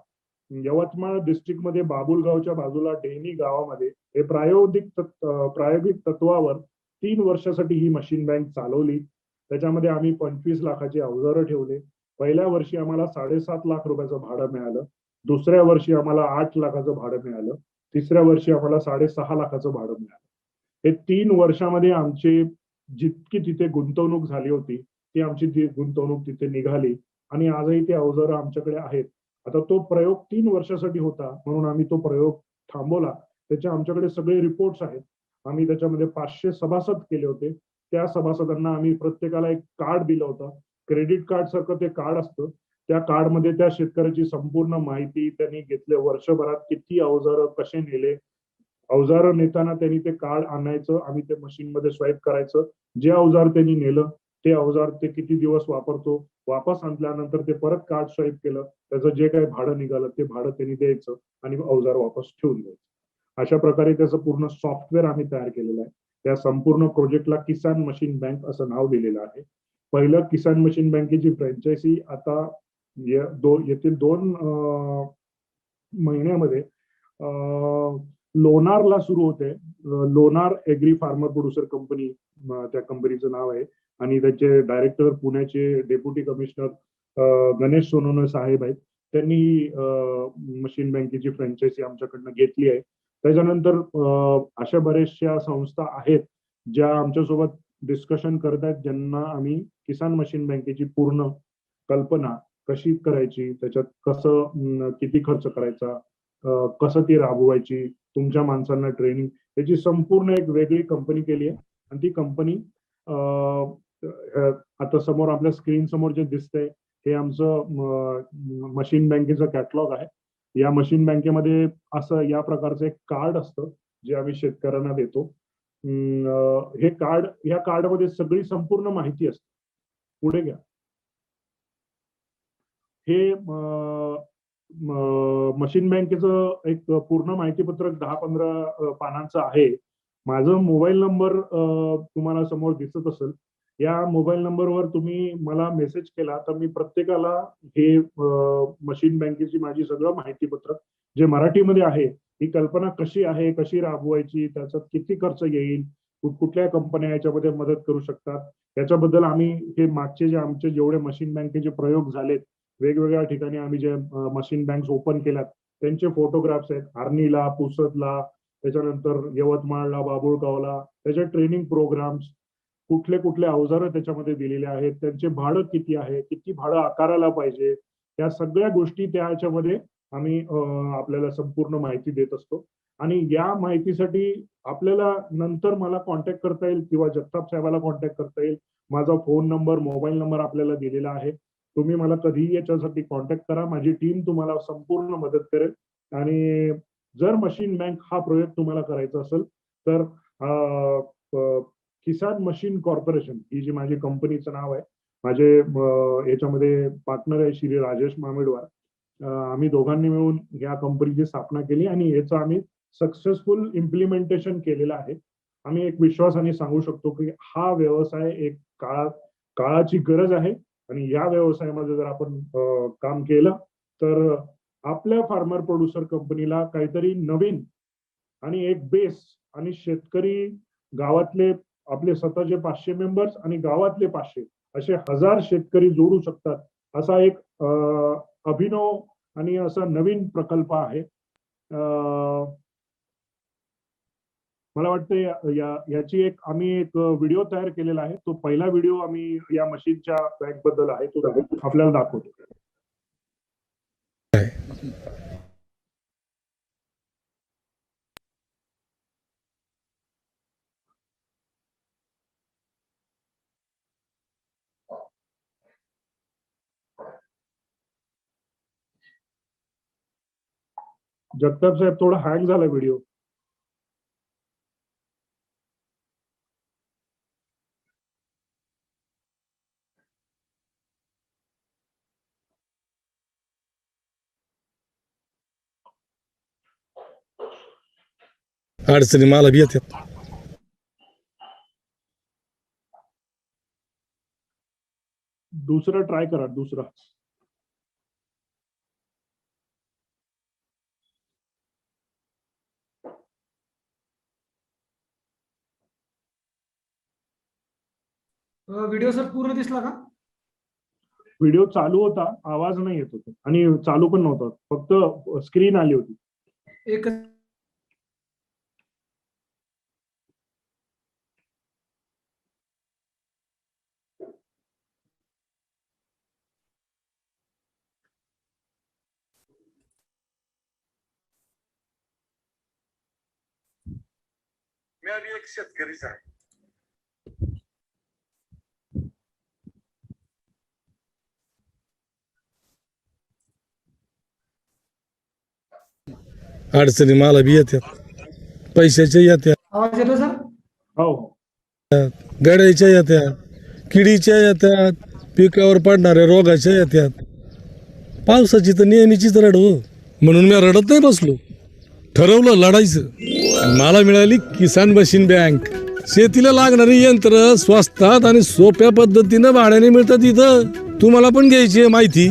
यवतमाळ डिस्ट्रिक्टमध्ये बाबुलगावच्या बाजूला डेनी गावामध्ये हे प्रायोगिक तत्वावर 3 वर्षासाठी ही मशीन बँक चालवली. त्याच्यामध्ये आम्ही 25 लाखाची अवजारं ठेवले. पहिल्या वर्षी आम्हाला 7.5 लाख रुपयाचं भाडं मिळालं. दुसऱ्या वर्षी आम्हाला 8 लाखाचं भाडं मिळालं. तिसऱ्या वर्षी आम्हाला 6.5 लाखाचं भाडं मिळालं. हे 3 वर्षामध्ये आमची जितकी तिथे गुंतवणूक झाली होती ती आमची गुंतवणूक तिथे निघाली आणि आजही ते अवजारं आमच्याकडे आहेत. आता तो प्रयोग 3 वर्षासाठी होता म्हणून आम्ही तो प्रयोग थांबवला. त्याचे आमच्याकडे सगळे रिपोर्ट्स आहेत. आम्ही त्याच्यामध्ये 500 सभासद केले होते. त्या सभासदांना आम्ही प्रत्येकाला एक कार्ड दिलं होतं. क्रेडिट कार्ड सारखं ते कार्ड असतं. त्या कार्डमध्ये त्या शेतकऱ्याची संपूर्ण माहिती, त्यांनी घेतले वर्षभरात किती अवजारं कसे नेले, अवजारं नेताना त्यांनी ते कार्ड आणायचं, आम्ही ते मशीन मध्ये स्वाईप करायचं. जे अवजार त्यांनी नेलं ते अवजार ते किती दिवस वापरतो, वापस आणल्यानंतर ते परत कार्ड स्वाईप केलं, त्याचं जे काही भाडं निघालं ते भाडं त्यांनी द्यायचं आणि अवजार वापस ठेवून द्यायचं. अशा प्रकारे त्याचं पूर्ण सॉफ्टवेअर आम्ही तयार केलेलं आहे. त्या संपूर्ण प्रोजेक्टला किसान मशीन बँक असं नाव दिलेलं आहे. पहिलं किसान मशीन बँकेची फ्रँचायझी आता येथील 2 महिन्यामध्ये लोणारला सुरू होते. Lonar agri farmer producer company त्या कंपनीचं नाव आहे आणि त्याचे डायरेक्टर पुण्याचे डेप्युटी कमिशनर गणेश सोनवणे साहेब आहेत. त्यांनी मशीन बँकेची फ्रँचायझी आमच्याकडनं घेतली आहे. त्याच्यानंतर अशा बऱ्याचशा संस्था आहेत ज्या आमच्यासोबत डिस्कशन करत आहेत, ज्यांना आम्ही किसान मशीन बँकेची पूर्ण कल्पना कशी करायची, त्याच्यात कसं किती खर्च करायचा, कसं ती राबवायची, तुमच्या माणसांना ट्रेनिंग, त्याची संपूर्ण एक वेगळी कंपनी केली आहे. आणि ती कंपनी आता समोर आपल्या स्क्रीन समोर जे दिसतंय हे आमचं मशीन बँकेचं कॅटलॉग आहे. या मशीन बँकेमध्ये असं या प्रकारचं एक कार्ड असतं जे आम्ही शेतकऱ्यांना देतो. हे कार्ड, या कार्डमध्ये सगळी संपूर्ण माहिती असते. पुढे घ्या. हे मशीन बँकेचं एक पूर्ण माहितीपत्रक 10-15 पानांचं आहे. माझं मोबाईल नंबर तुम्हाला समोर दिसत असेल. या मोबाईल नंबरवर तुम्ही मला मेसेज केला तर मी प्रत्येकाला हे मशीन बँकेची माझी सगळं माहितीपत्रक जे मराठीमध्ये आहे, ही कल्पना कशी आहे, कशी राबवायची, त्याच्यात किती खर्च येईल, कुठल्या कंपन्या याच्यामध्ये मदत करू शकतात, याच्याबद्दल आम्ही हे मागचे जे आमचे जेवढे मशीन बँकेचे प्रयोग झालेत, वेगवेगळ्या ठिकाणी आम्ही जे मशीन बँक्स ओपन केल्यात त्यांचे फोटोग्राफ्स आहेत. आर्नीला, पुसदला, त्याच्यानंतर यवतमाळला, बाबुळगावला, त्याचे ट्रेनिंग प्रोग्राम्स, कुठले कुठले अवजारं त्याच्यामध्ये दिलेले आहेत, त्यांचे भाडं किती आहे, किती भाडं आकारायला पाहिजे, या सगळ्या गोष्टी त्याच्यामध्ये आम्ही आपल्याला संपूर्ण माहिती देत असतो. आणि या माहितीसाठी आपल्याला नंतर मला कॉन्टॅक्ट करता येईल किंवा जगताप साहेबाला कॉन्टॅक्ट करता येईल. माझा फोन नंबर, मोबाईल नंबर आपल्याला दिलेला आहे. तुम्ही मला कधीही याच्यासाठी कॉन्टॅक्ट करा. माझी टीम तुम्हाला संपूर्ण मदत करेल. आणि जर मशीन बँक हा प्रयोग तुम्हाला करायचा असेल तर किसान मशीन कॉर्पोरेशन ही जी माझी कंपनीचं नाव आहे, माझे याच्यामध्ये पार्टनर आहे श्री राजेश मामेडवार. आम्ही दोघांनी मिळून या कंपनीची स्थापना केली आणि याचं आम्ही सक्सेसफुल इम्प्लिमेंटेशन केलेलं आहे. आम्ही एक विश्वासाने सांगू शकतो की हा व्यवसाय एक काळाची गरज आहे आणि या व्यवसायामध्ये जर आपण काम केलं तर आपल्या फार्मर प्रोड्युसर कंपनीला काहीतरी नवीन आणि एक बेस, आणि शेतकरी गावातले आपले स्वतःचे 500 मेंबर्स आणि गावातले 500 असे 1000 शेतकरी जोडू शकतात असा एक अभिनव आणि असा नवीन प्रकल्प आहे. मला वाटतं याची आम्ही एक व्हिडिओ तयार केलेला आहे. तो पहिला व्हिडिओ आम्ही या मशीनच्या बँक बद्दल आहे, तो आपल्याला दाखवतो. जगताप साहेब, थोडा हँग झाला व्हिडिओ. अडचणी मला बी येतात. दुसरा ट्राय करा, दुसरा. व्हिडिओ सर पूर्ण दिसला का? व्हिडिओ चालू होता, आवाज नाही येत होता आणि चालू पण नव्हता, फक्त स्क्रीन आली होती. एक मी आम्ही एक शेतकरीच आहे. अडचणी मला बी येतात, पैशाच्या येत्या, आवाज येतो सर? हो हो. गड्याच्या येत्यात, किडीच्या येतात, पिकावर पडणाऱ्या रोगाच्या येत्यात. पावसाची तर नेहमीचीच रड हो, म्हणून मी रडत नाही बसलो, ठरवलं लढायचं. मला मिळाली किसान मशीन बँक. शेतीला लागणारी यंत्र स्वस्तात आणि सोप्या पद्धतीनं भाड्याने मिळतात इथं. तुम्हाला पण घ्यायची आहे माहिती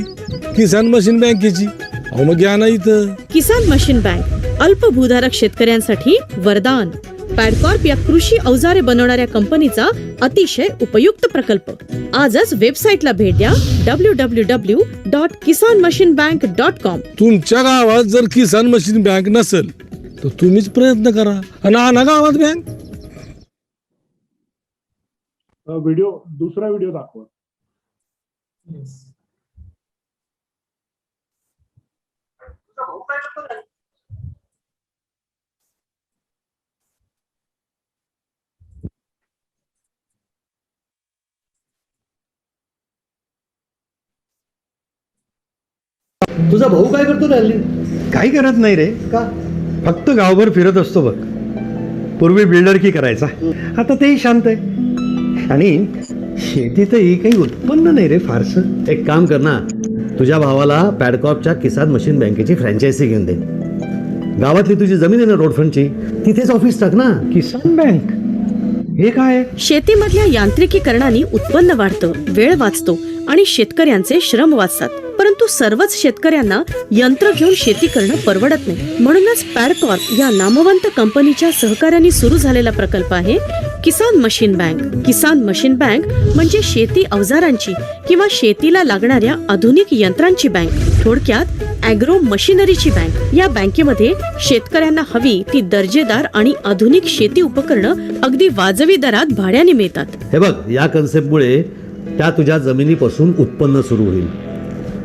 किसान मशीन बँकेची? अहो मग घ्या ना इथं. किसान मशीन बँक अल्पभूधारक शेतकऱ्यांसाठी वरदान. पॅडकॉर्प या कृषी अवजारे बनवणाऱ्या कंपनीचा अतिशय उपयुक्त प्रकल्प. आजच वेबसाईटला भेट द्या www.kisanmachinebank.com. तुमच्या गावात जर किसान मशीन बँक नसेल तर तुम्हीच प्रयत्न करा आणि आणा गावात बँक. दुसरा व्हिडिओ दाखवा. तुझा भाऊ काय करतो रे हल्ली? काही करत नाही रे, का? फक्त गावभर फिरत असतो बघ. पूर्वी बिल्डरकी करायचा, आता तेही शांत आहे. आणि शेतीतही काही उत्पन्न नाही रे फारसं. एक काम कर ना, तुझ्या भावाला पॅडकॉपच्या किसान मशीन बँकेची फ्रँचायझी घेऊन दे. गावातली तुझी जमीन आहे ना रोडफ्रंटची, तिथेच ऑफिस टाक ना. किसान बँक हे काय? शेतीमधल्या यांत्रिकीकरणाने उत्पन्न वाढतं, वेळ वाचतो आणि शेतकऱ्यांचे श्रम वाचतात. परंतु सर्वच शेतकऱ्यांना यंत्र घेऊन शेती करणं परवडत नाही. म्हणूनच पॅडकॉर्प या नामवंत कंपनीच्या सहकार्याने सुरू झालेला प्रकल्प आहे किसान मशीन बँक. किसान मशीन बँक म्हणजे शेती अवजारांची किंवा शेतीला लागणाऱ्या आधुनिक यंत्रांची बँक. थोडक्यात ॲग्रो मशिनरीची बँक. या बँकेमध्ये शेतकऱ्यांना हवी ती दर्जेदार आणि आधुनिक शेती उपकरणं अगदी वाजवी दरात भाड्याने मिळतात. हे बघ, या कन्सेप्टमुळे त्या तुझ्या जमिनीपासून उत्पन्न सुरू होईल,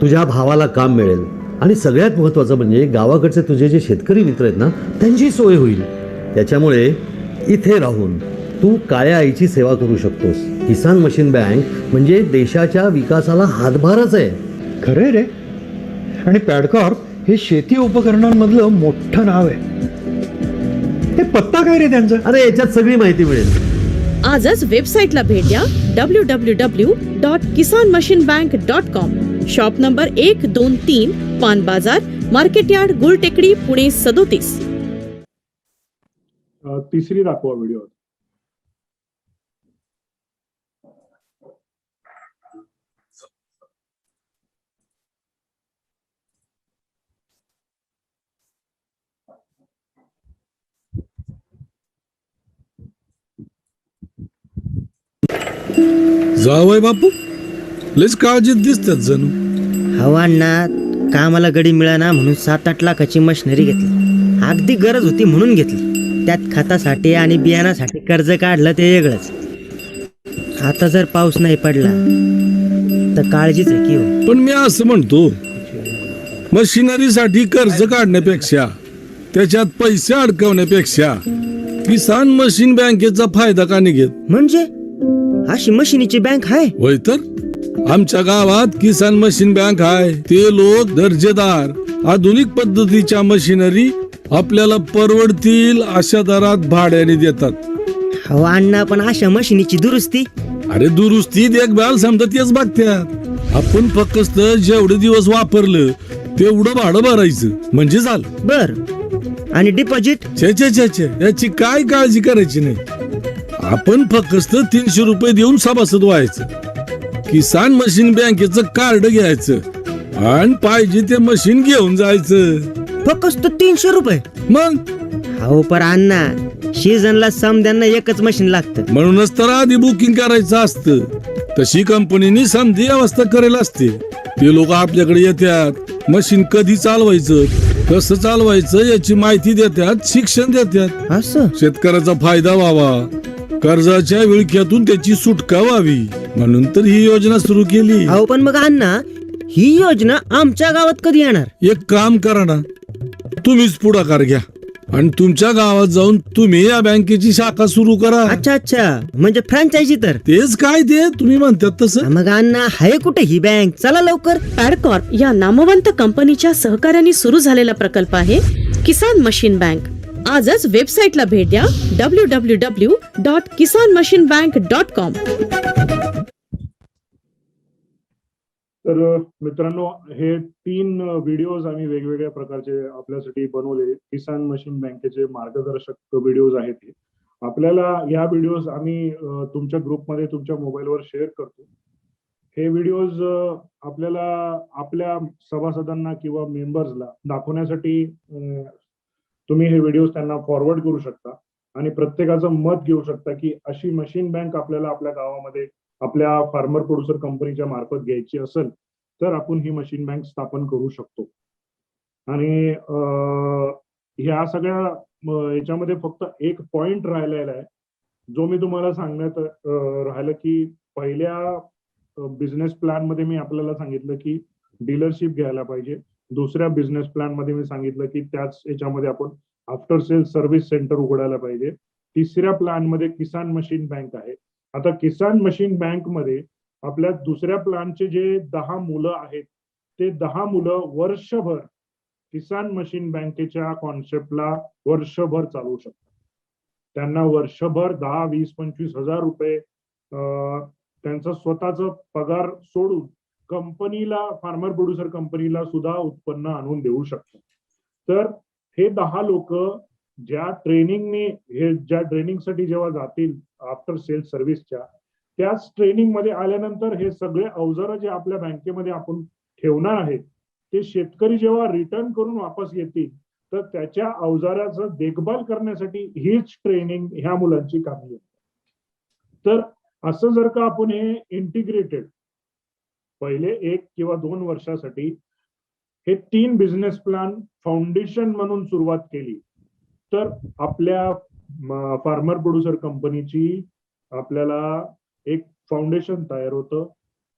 तुझ्या भावाला काम मिळेल आणि सगळ्यात महत्त्वाचं म्हणजे गावाकडचे तुझे जे शेतकरी मित्र आहेत ना, त्यांची सोय होईल. त्याच्यामुळे इथे राहून तू काळ्या आईची सेवा करू शकतोस. किसान मशीन बँक म्हणजे देशाच्या विकासाला हातभारच आहे. खरे रे. आणि पॅडकॉर्प हे शेती उपकरणांमधलं मोठं नाव आहे. हे पत्ता काय रे त्यांचा? अरे याच्यात सगळी माहिती मिळेल. आजच वेबसाईटला भेट द्या www.kisanmachinebank.com. शॉप नंबर 123 पान बाजार, मार्केट यार्ड, गुलटेकडी, पुणे 37. तिसरी दाखवा व्हिडिओ. जावय बापू, लयच काळजीत दिसतात जणू. हवांना कामाला गडी मिळाना म्हणून 7-8 लाखाची मशिनरी घेतली. अगदी गरज होती म्हणून घेतली. त्यात खतासाठी आणि बियाणासाठी कर्ज काढलं ते वेगळंच. आता जर पाऊस नाही पडला तर काळजीच आहे की हो. पण मी असं म्हणतो, मशिनरीसाठी कर्ज काढण्यापेक्षा त्याच्यात पैसे अडकवण्यापेक्षा किसान मशीन बँकेचा फायदा का नाही घेत? म्हणजे अशी मशिनीची बँक आहे? होय तर आमच्या गावात किसान मशीन बँक आहे. ते लोक दर्जेदार आधुनिक पद्धतीच्या मशिनरी आपल्याला परवडतील अशा दरात भाड्याने देतात. हो अण्णा, पण अशा मशिनीची दुरुस्ती? अरे दुरुस्ती देखभाल समजा तेच बघतात. आपण फक्त जेवढे दिवस वापरलं तेवढं भाडं भरायचं म्हणजे झालं. बर. आणि डिपॉझिट? छे याची काय काळजी करायची नाही. आपण फक्त 300 रुपये देऊन सभासद व्हायचं. किसान मशीन बँकेचं कार्ड घ्यायचं आणि पाहिजे ते मशीन घेऊन जायचं. फक्त 300 रुपये? मग हो, पर अण्णा सीझनला समद्यांना एकच मशीन लागतं. म्हणूनच तर आधी बुकिंग करायचं असतं. तशी कंपनीनी समधी व्यवस्था करेल असते. ते लोक आपल्याकडे येतात, मशीन कधी चालवायचं, कसं चालवायचं याची माहिती देतात, शिक्षण देतात. असं शेतकऱ्याचा फायदा व्हावा, कर्जाच्या विळख्यातून त्याची सुटका व्हावी, म्हणून तर ही योजना सुरू केली. अहो पण मग अण्णा, ही योजना आमच्या गावात कधी येणार? एक काम करा ना, तुम्हीच पुढाकार घ्या आणि तुमच्या गावात जाऊन तुम्ही या बँकेची शाखा सुरू करा. अच्छा अच्छा, म्हणजे फ्रँचायझी तर. तेच काय ते तुम्ही म्हणतात तसं. मग अण्णा, हाय कुठे ही बँक? चला लवकर. पॅडकॉर्प या नामवंत कंपनीच्या सहकार्याने सुरू झालेला प्रकल्प आहे किसान मशीन बँक. आजच वेबसाईटला भेट द्या www.kisanmachinebank.com. तर मित्रांनो, हे 3 व्हिडिओज आम्ही वेगवेगळ्या प्रकारचे आपल्यासाठी बनवले. किसान मशीन बँकेचे मार्गदर्शक व्हिडिओज आहेत हे. आपल्याला या व्हिडिओज आम्ही तुमच्या ग्रुपमध्ये तुमच्या मोबाईलवर शेअर करतो. हे व्हिडिओज आपल्याला आपल्या सभासदांना किंवा मेंबर्सला दाखवण्यासाठी तुम्ही हे व्हिडिओज त्यांना फॉरवर्ड करू शकता आणि प्रत्येकाचं मत घेऊ शकता की अशी मशीन बँक आपल्याला आपल्या गावामध्ये आपल्या फार्मर प्रोड्युसर कंपनीच्या मार्फत घ्यायची असेल तर आपण ही मशीन बँक स्थापन करू शकतो. आणि ह्या सगळ्या याच्यामध्ये फक्त एक पॉइंट राहिलेला आहे जो मी तुम्हाला सांगण्यात राहिलं की पहिल्या बिझनेस प्लॅन मध्ये मी आपल्याला सांगितलं की डीलरशिप घ्यायला पाहिजे. दुसऱ्या बिझनेस प्लॅन मध्ये मी सांगितलं की त्याच याच्यामध्ये आपण आफ्टर सेल सर्व्हिस सेंटर उघडायला पाहिजे. तिसऱ्या प्लॅन मध्ये किसान मशीन बँक आहे. आता किसान मशीन बँक मध्ये आपल्या दुसऱ्या प्लॅनचे जे 10 मुलं आहेत ते 10 मुलं वर्षभर किसान मशीन बँकेच्या कॉन्सेप्टला वर्षभर चालवू शकतात. त्यांना वर्षभर 10, 20, 25 हजार रुपये त्यांचा स्वतःचा पगार सोडून कंपनीला, फार्मर प्रोड्युसर कंपनीला सुद्धा उत्पन्न आणून देऊ शकतात. तर हे 10 लोक ज्या ट्रेनिंगसाठी जेव्हा जातील आफ्टर सेल सर्व्हिसच्या, त्याच ट्रेनिंग मध्ये आल्यानंतर हे सगळे अवजार जे आपल्या बँकेमध्ये आपण ठेवणार आहेत ते शेतकरी जेव्हा रिटर्न करून वापस येतील तर त्याच्या अवजाराचं देखभाल करण्यासाठी हीच ट्रेनिंग ह्या मुलांची कामी येते. तर असं जर का आपण हे इंटिग्रेटेड पहिले 1 किंवा 2 वर्षासाठी हे 3 बिझनेस प्लॅन फाउंडेशन म्हणून सुरुवात केली तर आपल्या फार्मर प्रोड्युसर कंपनीची आपल्याला एक फाउंडेशन तयार होतं.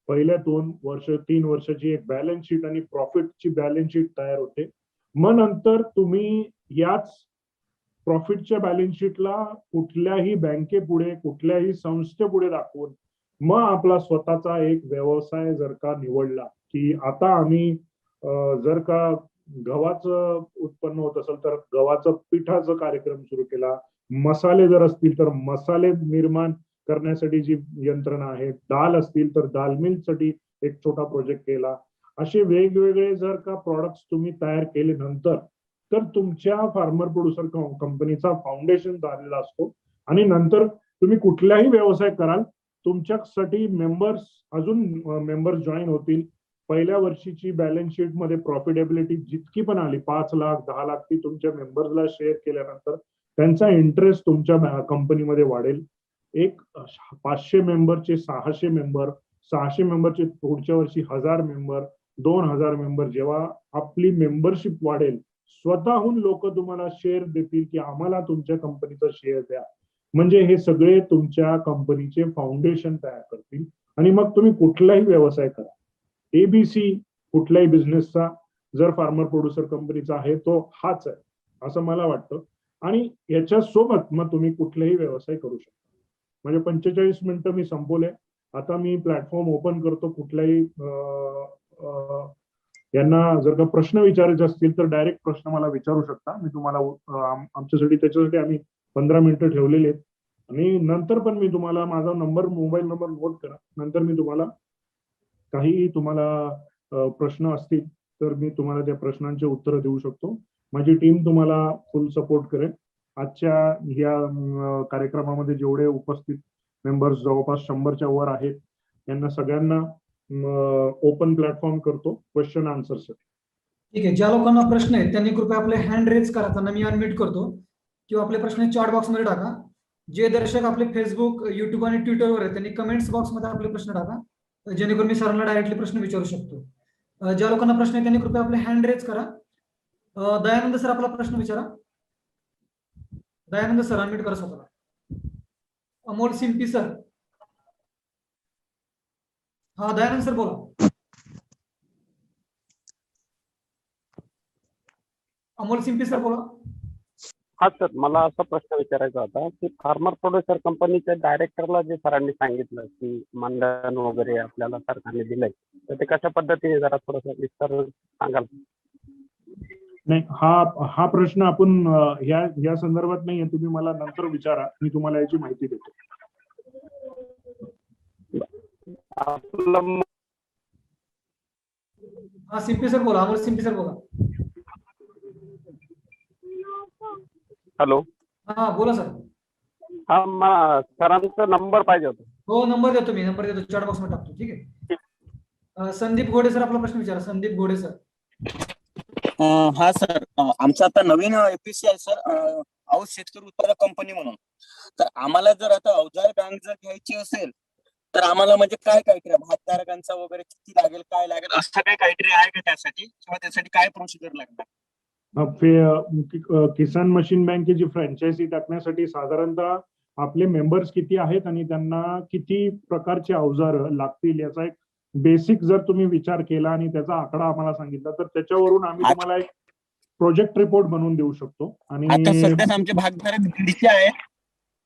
पहिल्या 3 वर्षाची एक बॅलन्स शीट आणि प्रॉफिटची बॅलन्स शीट तयार होते. मग नंतर तुम्ही याच प्रॉफिटच्या बॅलन्स शीटला कुठल्याही बँकेपुढे, कुठल्याही संस्थेपुढे दाखवून मग आपला स्वतःचा एक व्यवसाय जर का निवडला की आता आम्ही जर का गव्हाचं उत्पन्न होत असेल तर गव्हाचं पिठाचा कार्यक्रम सुरू केला, मसाले जर असतील तर मसाले निर्माण करण्यासाठी जी यंत्रणा आहे, दाल असतील तर दाल मिलसाठी एक छोटा प्रोजेक्ट केला. असे वेगवेगळे जर का प्रॉडक्ट्स तुम्ही तयार केले नंतर तर तुमच्या फार्मर प्रोड्युसर कंपनीचा फाउंडेशन झालेला असतो. आणि नंतर तुम्ही कुठलाही व्यवसाय कराल तुमच्यासाठी अजून मेंबर्स जॉईन होतील. पहिल्या वर्षीची बॅलन्स शीट मध्ये प्रॉफिटेबिलिटी जितकी पण आली 5 लाख 10 लाख ती तुमच्या मेंबर्सला शेअर केल्यानंतर त्यांचा इंटरेस्ट तुमच्या कंपनीमध्ये वाढेल. एक 500 मेंबरचे 600 मेंबर, 600 मेंबरचे पुढच्या वर्षी 1000 मेंबर, 2000 मेंबर. जेव्हा आपली मेंबरशिप वाढेल स्वतःहून लोक तुम्हाला शेअर देतील की आम्हाला तुमच्या कंपनीचा शेअर द्या. म्हणजे हे सगळे तुमच्या कंपनीचे फाउंडेशन तयार करतील आणि मग तुम्ही कुठलाही व्यवसाय करा. ABC कुठल्याही बिझनेसचा जर फार्मर प्रोड्युसर कंपनीचा आहे तो हाच आहे असं मला वाटतं. आणि याच्या सोबत मग तुम्ही कुठलेही व्यवसाय करू शकता. म्हणजे 45 मिनिटं मी संपवले. आता मी प्लॅटफॉर्म ओपन करतो. कुठल्याही यांना जर का प्रश्न विचारायचे असतील तर डायरेक्ट प्रश्न मला विचारू शकता. मी तुम्हाला आमच्यासाठी त्याच्यासाठी आम्ही 15 मिनिटं ठेवलेले आहेत. आणि नंतर पण मी तुम्हाला माझा मोबाईल नंबर नोट करा. नंतर मी तुम्हाला काही प्रश्न असतील तर मी तुम्हाला त्या प्रश्नांचे उत्तर देऊ शकतो. माझी टीम तुम्हाला फुल सपोर्ट करेल. आजच्या या कार्यक्रमामध्ये जेवढे उपस्थित मेंबर्स जवळपास 100च्या वर आहेत यांना सगळ्यांना ओपन प्लॅटफॉर्म करतो क्वेश्चन आन्सरसाठी. ठीक आहे. ज्या लोकांना प्रश्न आहेत त्यांनी कृपया आपले हँड रेज करा. त्यांना मी अनम्यूट करतो. किंवा आपले प्रश्न चॅट बॉक्समध्ये टाका. जे दर्शक आपले फेसबुक, युट्यूब आणि ट्विटरवर आहेत त्यांनी कमेंट्स बॉक्समध्ये आपले प्रश्न टाका, जेणेकरून मी सरांना डायरेक्टली प्रश्न विचारू शकतो. ज्या लोकांना प्रश्न आहे त्यांनी कृपया आपले हँड रेज करा. दयानंद सर, आपला प्रश्न विचारा. दयानंद सर, अनम्यूट करा स्वतःला. अमोल सिंपी सर. हा, दयानंद सर बोला. अमोल सिंपी सर बोला. हा सर, मला असा प्रश्न विचारायचा होता की फार्मर प्रोड्युसर कंपनीच्या डायरेक्टरला जे सरांनी सांगितलं की मानधन वगैरे आपल्याला सरकारने दिलंय, तर ते कशा पद्धतीने जरा थोडंसं विस्तार सांगाल? नाही, हा प्रश्न आपण या संदर्भात नाहीये. तुम्ही मला नंतर विचारा, मी तुम्हाला याची माहिती देतो. आपलं हा, सिंपी सर बोला. अमोल सिंपी सर बोला. हॅलो. हा, बोला सर. हा, मला सरांचा नंबर पाहिजे होता. हो, नंबर देतो मी. नंबर देतो, चॅट बॉक्समध्ये टाकतो. ठीक आहे. संदीप घोडे सर, आपला प्रश्न विचारा. संदीप घोडे सर. हा सर, आमचं आता नवीन एपीसी आहे सर, औष शेतकरी उत्पादक कंपनी म्हणून. तर आम्हाला जर आता अवजार बँक जर घ्यायची असेल तर आम्हाला म्हणजे काय क्रायटेरिया, भागधारकांचा वगैरे किती लागेल, काय लागेल, असं काही क्रायटेरिया आहे का त्यासाठी, किंवा त्यासाठी काय प्रोसिजर लागणार? किसान मशीन बँकेची फ्रँचायझी टाकण्यासाठी साधारणतः आपले मेंबर्स किती आहेत आणि त्यांना किती प्रकारचे अवजार लागतील याचा एक बेसिक जर तुम्ही विचार केला आणि त्याचा आकडा आम्हाला सांगितला तर त्याच्यावरून आम्ही तुम्हाला एक प्रोजेक्ट रिपोर्ट बनवून देऊ शकतो. आणि आता सध्याच आमचे भागधारक 150 आहेत.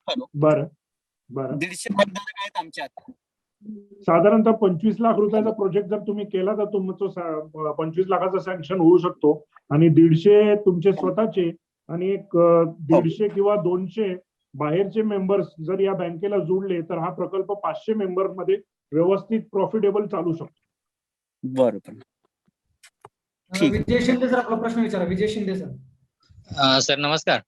हॅलो. बरं, 150 भागधारक आहेत आमचे आता. साधारणतः 25 लाख रुपयाचा प्रोजेक्ट जर तुम्ही केला तर तुमचं 25 लाखाचा सँक्शन होऊ शकतो. आणि 150 तुमचे स्वतःचे आणि एक 150 किंवा 200 बाहेरचे मेंबर्स जर या बँकेला जोडले तर हा प्रकल्प 500 मेंबर मध्ये व्यवस्थित प्रॉफिटेबल चालू शकतो. बरोबर. विजय शिंदे सर, आपला प्रश्न विचारा. विजय शिंदे सर. सर नमस्कार.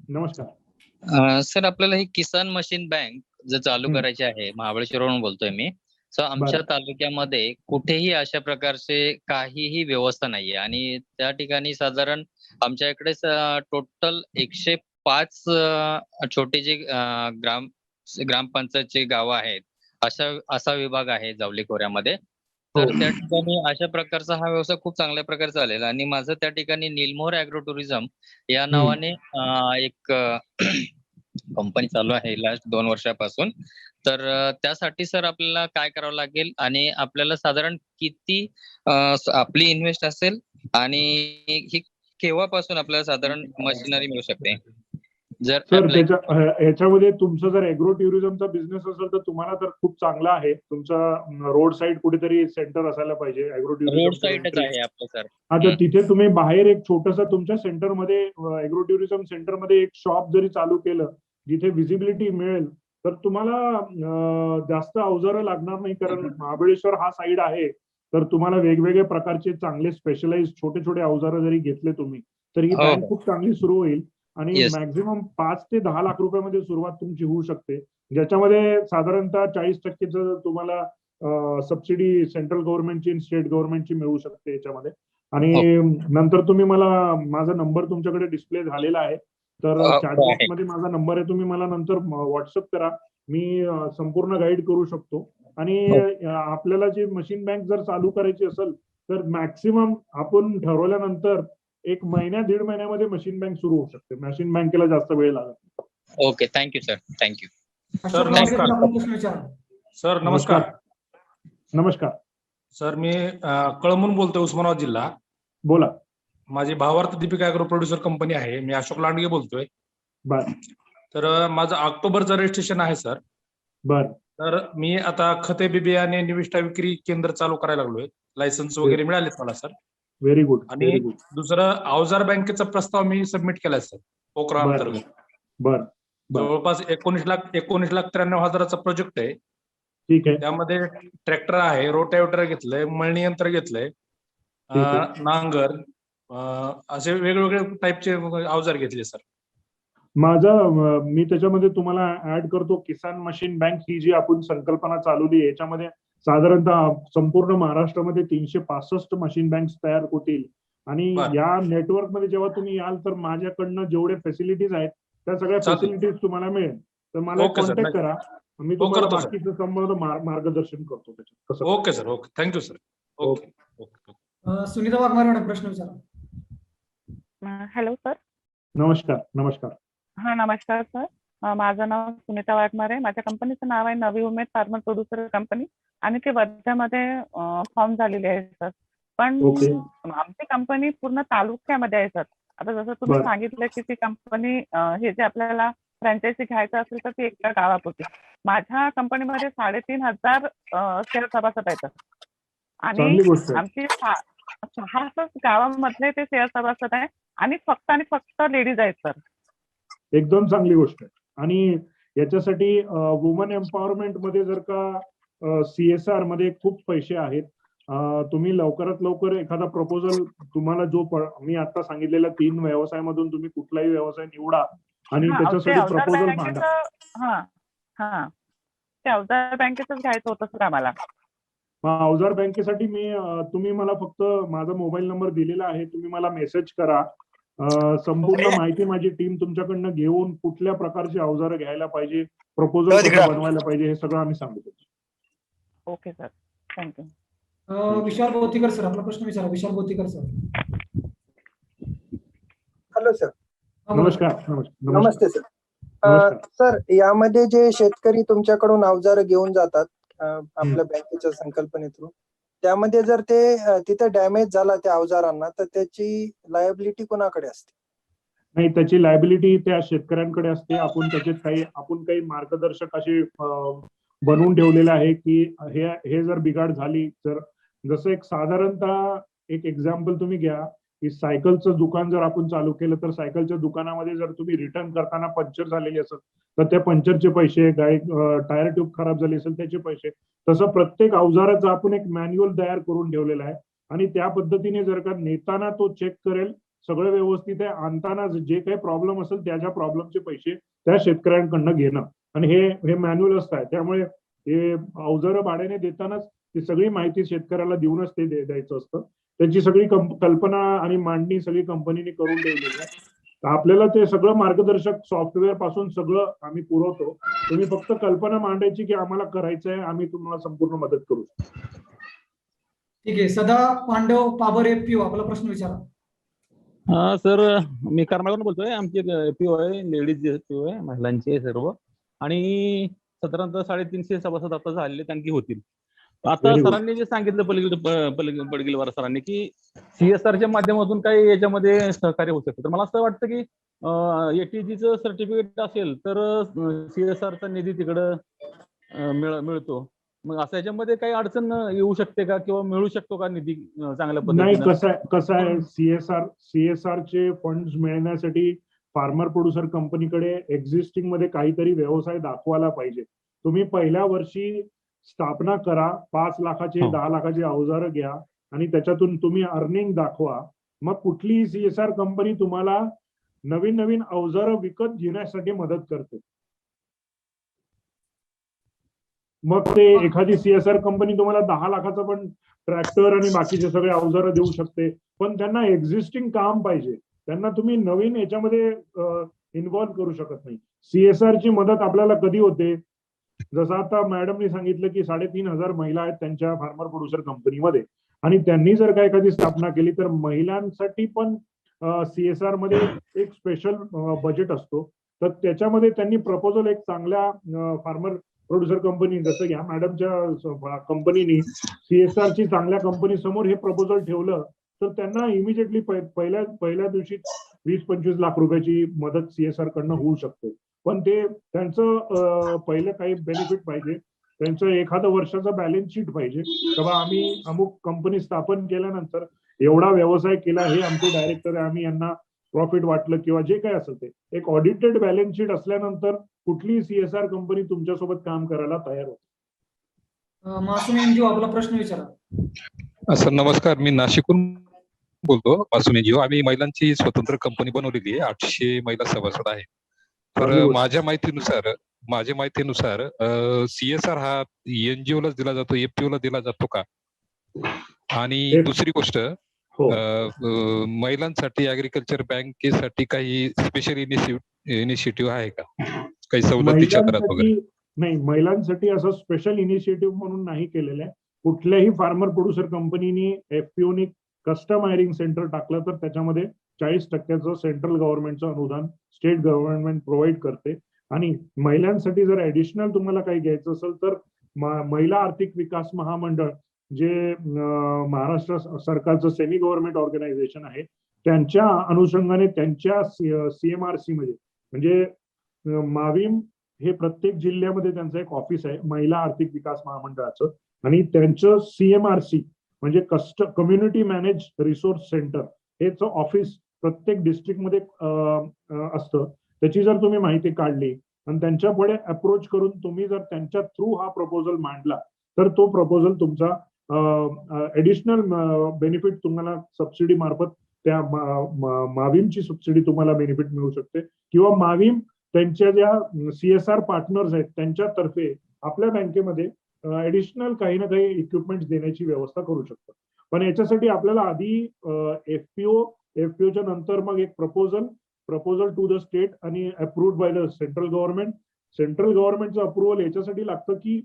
नमस्कार. सर, आपल्याला ही किसान मशीन बँक जर चालू करायची आहे, महाबळेश्वरवरून बोलतोय मी. सो आमच्या तालुक्यामध्ये कुठेही अशा प्रकारचे काहीही व्यवस्था नाहीये आणि त्या ठिकाणी साधारण आमच्या इकडे टोटल 105 छोटे जे ग्रामपंचायतचे गावं आहेत, असा विभाग आहे जावली खोऱ्यामध्ये. तर त्या ठिकाणी अशा प्रकारचा हा व्यवसाय खूप चांगल्या प्रकारे चालेल. आणि माझं त्या ठिकाणी नीलमोहर ॲग्रो टुरिझम या नावाने एक कंपनी चालू आहे लास्ट 2 वर्षापासून. तर त्यासाठी सर आपल्याला काय करावं लागेल आणि आपल्याला साधारण किती आपली इन्व्हेस्ट असेल आणि ही केव्हापासून आपल्याला साधारण मशिनरी मिळू शकते? जर सर ह्याच्यामध्ये तुमचं जर ॲग्रो टुरिझमचा बिझनेस असेल तर तुम्हाला तर खूप चांगला आहे. तुमचा रोड साईड कुठेतरी सेंटर असायला पाहिजे ॲग्रो रोड साईडच आहे आपलं सर. हा, तर तिथे तुम्ही बाहेर एक छोटस तुमच्या सेंटरमध्ये ॲग्रो टुरिझम सेंटरमध्ये एक शॉप जरी चालू केलं जिथे व्हिजिबिलिटी मिळेल तर तुम्हाला जास्त अवजारं लागणार नाही. कारण महाबळेश्वर हा साईड आहे तर तुम्हाला वेगवेगळ्या प्रकारचे चांगले स्पेशलाइज छोटे छोटे अवजारं जरी घेतले तुम्ही तर ही बँक खूप चांगली सुरू होईल. आणि मॅक्झिमम 5 ते 10 लाख रुपयामध्ये सुरुवात तुमची होऊ शकते, ज्याच्यामध्ये साधारणतः 40% तुम्हाला सबसिडी सेंट्रल गव्हर्नमेंटची स्टेट गव्हर्नमेंटची मिळू शकते याच्यामध्ये. आणि नंतर तुम्ही मला माझा नंबर तुमच्याकडे डिस्प्ले झालेला आहे तर चॅटबॉक्स मध्ये माझा नंबर आहे, तुम्ही मला नंतर व्हॉट्सअप करा, मी संपूर्ण गाईड करू शकतो. आणि आपल्याला जी मशीन बँक जर चालू करायची असेल तर मॅक्सिमम आपण ठरवल्यानंतर 1 महिन्या 1.5 महिन्यामध्ये मशीन बँक सुरू होऊ शकते. मशीन बँकेला जास्त वेळ लागत. Okay, thank you sir. Thank you. Sir नमस्कार. सर नमस्कार. नमस्कार सर, मी कळमून बोलतोय, उस्मानाबाद जिल्हा. बोला. माझी भावार्थ दीपिका ॲग्रो प्रोड्युसर कंपनी आहे. मी अशोक लांडगे बोलतोय. बर. तर माझं ऑक्टोबरचं रजिस्ट्रेशन आहे सर. बर. तर मी आता खते बिबियाणे निविष्ठा विक्री केंद्र चालू करायला लागलोय. लायसन्स वगैरे मिळालेत मला सर. Very good. आणि दुसरं अवजार बँकेचा प्रस्ताव मी सबमिट केलाय सर पोकरा अंतर्गत. बर. जवळपास 19,93,000चा प्रोजेक्ट आहे. ठीक आहे. त्यामध्ये ट्रॅक्टर आहे, रोटावेटर घेतलंय, मळणी यंत्र घेतलंय, नांगर, असे वेगवेगळे टाईपचे अवजार घेतले सर. मी त्याच्यामध्ये तुम्हाला ऍड करतो. किसान मशीन बँक ही जी आपण संकल्पना चालवली आहे याच्यामध्ये साधारणतः संपूर्ण महाराष्ट्रामध्ये 365 मशीन बँक्स तयार होतील. आणि या नेटवर्क मध्ये जेव्हा तुम्ही याल तर माझ्याकडनं जेवढे फॅसिलिटीज आहेत त्या सगळ्या चालतंय. फॅसिलिटीज तुम्हाला मिळेल. तर मला ओके सर, कॉन्टॅक्ट करा, मी हो, तुम्हाला करतो सर. बाकीचं संबंध मार्गदर्शन करतो त्याच्यात कसं. Okay sir, okay, thank you sir. Okay okay. Sunita Waghmare madam प्रश्न विचारा. Hello sir. नमस्कार. नमस्कार. हा नमस्कार सर. माझं नाव सुनीता वाघमारे. माझ्या कंपनीचं नाव आहे नवी उमेद फार्मर प्रोड्युसर कंपनी आणि ते वर्ध्यामध्ये फॉर्म झालेली आहे सर. पण ओके. आमची कंपनी पूर्ण तालुक्यामध्ये आहे सर. आता जसं तुम्ही बरं. सांगितलं की ती कंपनी हे जे आपल्याला फ्रँचायझी घ्यायचं असेल तर ती एका गावापुरती. माझ्या कंपनीमध्ये 3,500 शेअर सभासद आहेत आणि चांगली गोष्ट आहे. आमची 66 गावामधले ते शेअर सभासद आहे आणि फक्त लेडीज आहेत सर. एकदम चांगली गोष्ट आहे. आणि याच्यासाठी वुमन एम्पॉवरमेंट मध्ये जर का CSR मध्ये खूप पैसे आहेत. तुम्ही लवकरात लवकर एखादा प्रपोजल तुम्हाला मी आता सांगितलेल्या 3 व्यवसायामधून तुम्ही कुठलाही व्यवसाय निवडा आणि त्याच्यासाठी प्रपोजल मांडा. ते अवजार बँकेचंच घ्यायचं होतं सर आम्हाला. अवजार बँकेसाठी तुम्ही मला फक्त माझा मोबाईल नंबर दिलेला आहे, तुम्ही मला मेसेज करा. संपूर्ण माहिती माझी टीम तुमच्याकडनं घेऊन कुठल्या प्रकारची अवजारं घ्यायला पाहिजे, प्रपोजल कसं बनवायला पाहिजे हे सगळं आम्ही सांगतो. Okay sir, thank you. Vishal Botikar sir आपला प्रश्न विचारा. Vishal Botikar sir. Hello sir. नमस्कार. नमस्ते सर. नमस्कार. सर यामध्ये जे शेतकरी तुमच्याकडून अवजारं घेऊन जातात आपल्या बँकेच्या संकल्पने थ्रू, त्यामध्ये जर ते तिथे डॅमेज झाला त्या अवजारांना तर त्याची लायबिलिटी कोणाकडे असते? नाही, त्याची लायबिलिटी त्या शेतकऱ्यांकडे असते. आपण काही मार्गदर्शक असे बनवून ठेवलेले आहे की हे जर बिघाड झाली, जर जसं एक साधारणतः एक एक्झाम्पल तुम्ही घ्या की सायकलचं दुकान जर आपण चालू केलं तर सायकलच्या दुकानामध्ये जर तुम्ही रिटर्न करताना पंक्चर झालेली असेल तर त्या पंक्चरचे पैसे, टायर ट्यूब खराब झाली असेल त्याचे पैसे, तसं प्रत्येक अवजाराचं आपण एक मॅन्युअल तयार करून ठेवलेला आहे आणि त्या पद्धतीने जर का नेताना तो चेक करेल, सगळं व्यवस्थित आहे, आणताना जे काही प्रॉब्लेम असेल त्याच्या प्रॉब्लेमचे पैसे त्या शेतकऱ्यांकडनं घेणं आणि हे मॅन्युअल असतं. त्यामुळे हे अवजारं भाड्याने देतानाच ती सगळी माहिती शेतकऱ्याला देऊनच ते द्यायचं असतं. त्याची सगळी कल्पना आणि मांडणी सगळी कंपनीने करून ठेवलेली आहे. तर आपल्याला ते सगळं मार्गदर्शक सॉफ्टवेअर पासून सगळं आम्ही पुरवतो. तुम्ही फक्त कल्पना मांडायची की आम्हाला करायचं आहे, आम्ही तुम्हाला संपूर्ण मदत करू. ठीक आहे. सदा पांडव पाबर PO आपला प्रश्न विचारा. हा सर, मी कर्नाळवरून बोलतोय. आमची PO आहे, लेडीज PO आहे, महिलांची आहे सर्व. आणि साधारणतः 350 सभासद आता झालेले आणखी होतील. आता सरांनी जे सांगितलं पडगिलवार सरांनी की CSRच्या माध्यमातून काही याच्यामध्ये सहकार्य होऊ शकतं, तर मला असं वाटतं की ATGचं सर्टिफिकेट असेल तर CSRचा निधी तिकडं मिळतो. मग असं याच्यामध्ये काही अडचण येऊ शकते का किंवा मिळू शकतो का निधी चांगल्या नाही, पद्धतीने? कसं आहे CSRचे फंड्स मिळण्यासाठी फार्मर प्रोड्युसर कंपनीकडे एक्झिस्टिंग मध्ये काहीतरी व्यवसाय दाखवायला पाहिजे. तुम्ही पहिल्या वर्षी स्थापना करा, 5 लाखाचे 10 लाखाचे अवजारं घ्या आणि त्याच्यातून तुम्ही अर्निंग दाखवा. मग कुठलीही CSR कंपनी तुम्हाला नवीन अवजारं विकत घेण्यासाठी मदत करते. मग ते एखादी CSR कंपनी तुम्हाला 10 लाखाचं पण ट्रॅक्टर आणि बाकीचे सगळे अवजारं देऊ शकते, पण त्यांना एक्झिस्टिंग काम पाहिजे. त्यांना तुम्ही नवीन याच्यामध्ये इन्व्हॉल्व्ह करू शकत नाही. CSRची मदत आपल्याला कधी होते, जसं आता मॅडमनी सांगितलं की 3,500 महिला आहेत त्यांच्या फार्मर प्रोड्युसर कंपनीमध्ये आणि त्यांनी जर का एखादी स्थापना केली तर महिलांसाठी पण CSR मध्ये एक स्पेशल बजेट असतो. तर त्याच्यामध्ये त्यांनी प्रपोजल एक चांगल्या फार्मर प्रोड्युसर कंपनी, जसं घ्या मॅडमच्या कंपनीने CSRची चांगल्या कंपनी समोर हे प्रपोजल ठेवलं तर त्यांना इमिजिएटली पहिल्या दिवशी 20-25 लाख रुपयाची मदत CSR कडनं होऊ शकते. पण ते त्यांचं पहिलं काही बेनिफिट पाहिजे, त्यांचं एखादं वर्षाचं बॅलन्स शीट पाहिजे. तेव्हा आम्ही अमुक कंपनी स्थापन केल्यानंतर एवढा व्यवसाय केला, हे आमचे डायरेक्टर आहे, आम्ही यांना प्रॉफिट वाटलं किंवा जे काय असेल ते एक ऑडिटेड बॅलन्स शीट असल्यानंतर कुठलीही CSR कंपनी तुमच्यासोबत काम करायला तयार होते. मासूम NGO आपला प्रश्न विचारा. सर नमस्कार, मी नाशिकहून बोलतो. मासूम NGO. आम्ही महिलांची स्वतंत्र कंपनी बनवलेली आहे. 800 महिला सभासद आहेत. तर माझ्या माहितीनुसार CSR हा NGO लाच दिला जातो, FPO ला दिला जातो का? आणि दुसरी गोष्ट, महिलांसाठी ऍग्रीकल्चर बँकेसाठी काही स्पेशल इनिशिएटिव्ह आहे का? काही सवलतीच्या दरात वगैरे? महिलांसाठी नाही, महिलांसाठी असं स्पेशल इनिशिएटिव्ह म्हणून नाही केलेलं आहे. कुठल्याही फार्मर प्रोड्युसर कंपनीनी एफपीओनी कस्टम हायरिंग सेंटर टाकलं तर त्याच्यामध्ये 40% सेंट्रल गव्हर्नमेंटचं अनुदान स्टेट गव्हर्नमेंट प्रोव्हाइड करते. आणि महिलांसाठी जर ऍडिशनल तुम्हाला काही घ्यायचं असेल तर महिला आर्थिक विकास महामंडळ जे महाराष्ट्र सरकारचं सेमी गव्हर्नमेंट ऑर्गनायझेशन आहे, त्यांच्या अनुषंगाने त्यांच्या सीएमआरसी म्हणजे माविम हे प्रत्येक जिल्ह्यामध्ये त्यांचं एक ऑफिस आहे महिला आर्थिक विकास महामंडळाचं, आणि त्यांचं सीएमआरसी म्हणजे कम्युनिटी मॅनेज रिसोर्स सेंटर हेच ऑफिस प्रत्येक डिस्ट्रिक्टमध्ये असतं. त्याची जर तुम्ही माहिती काढली आणि त्यांच्या पुढे अप्रोच करून तुम्ही जर त्यांच्या थ्रू हा प्रपोजल मांडला तर तो प्रपोजल तुमचा ऍडिशनल बेनिफिट तुम्हाला सबसिडी मार्फत त्या माविमची सबसिडी तुम्हाला बेनिफिट मिळू शकते, किंवा माविम त्यांच्या ज्या CSR पार्टनर्स आहेत त्यांच्यातर्फे आपल्या बँकेमध्ये ऍडिशनल काही ना काही इक्विपमेंट देण्याची व्यवस्था करू शकतो. पण याच्यासाठी आपल्याला आधी एफपीओच्या नंतर मग एक प्रपोजल टू द स्टेट आणि अप्रूव्ड बाय द सेंट्रल गव्हर्नमेंटचं अप्रुव्हल याच्यासाठी लागतं की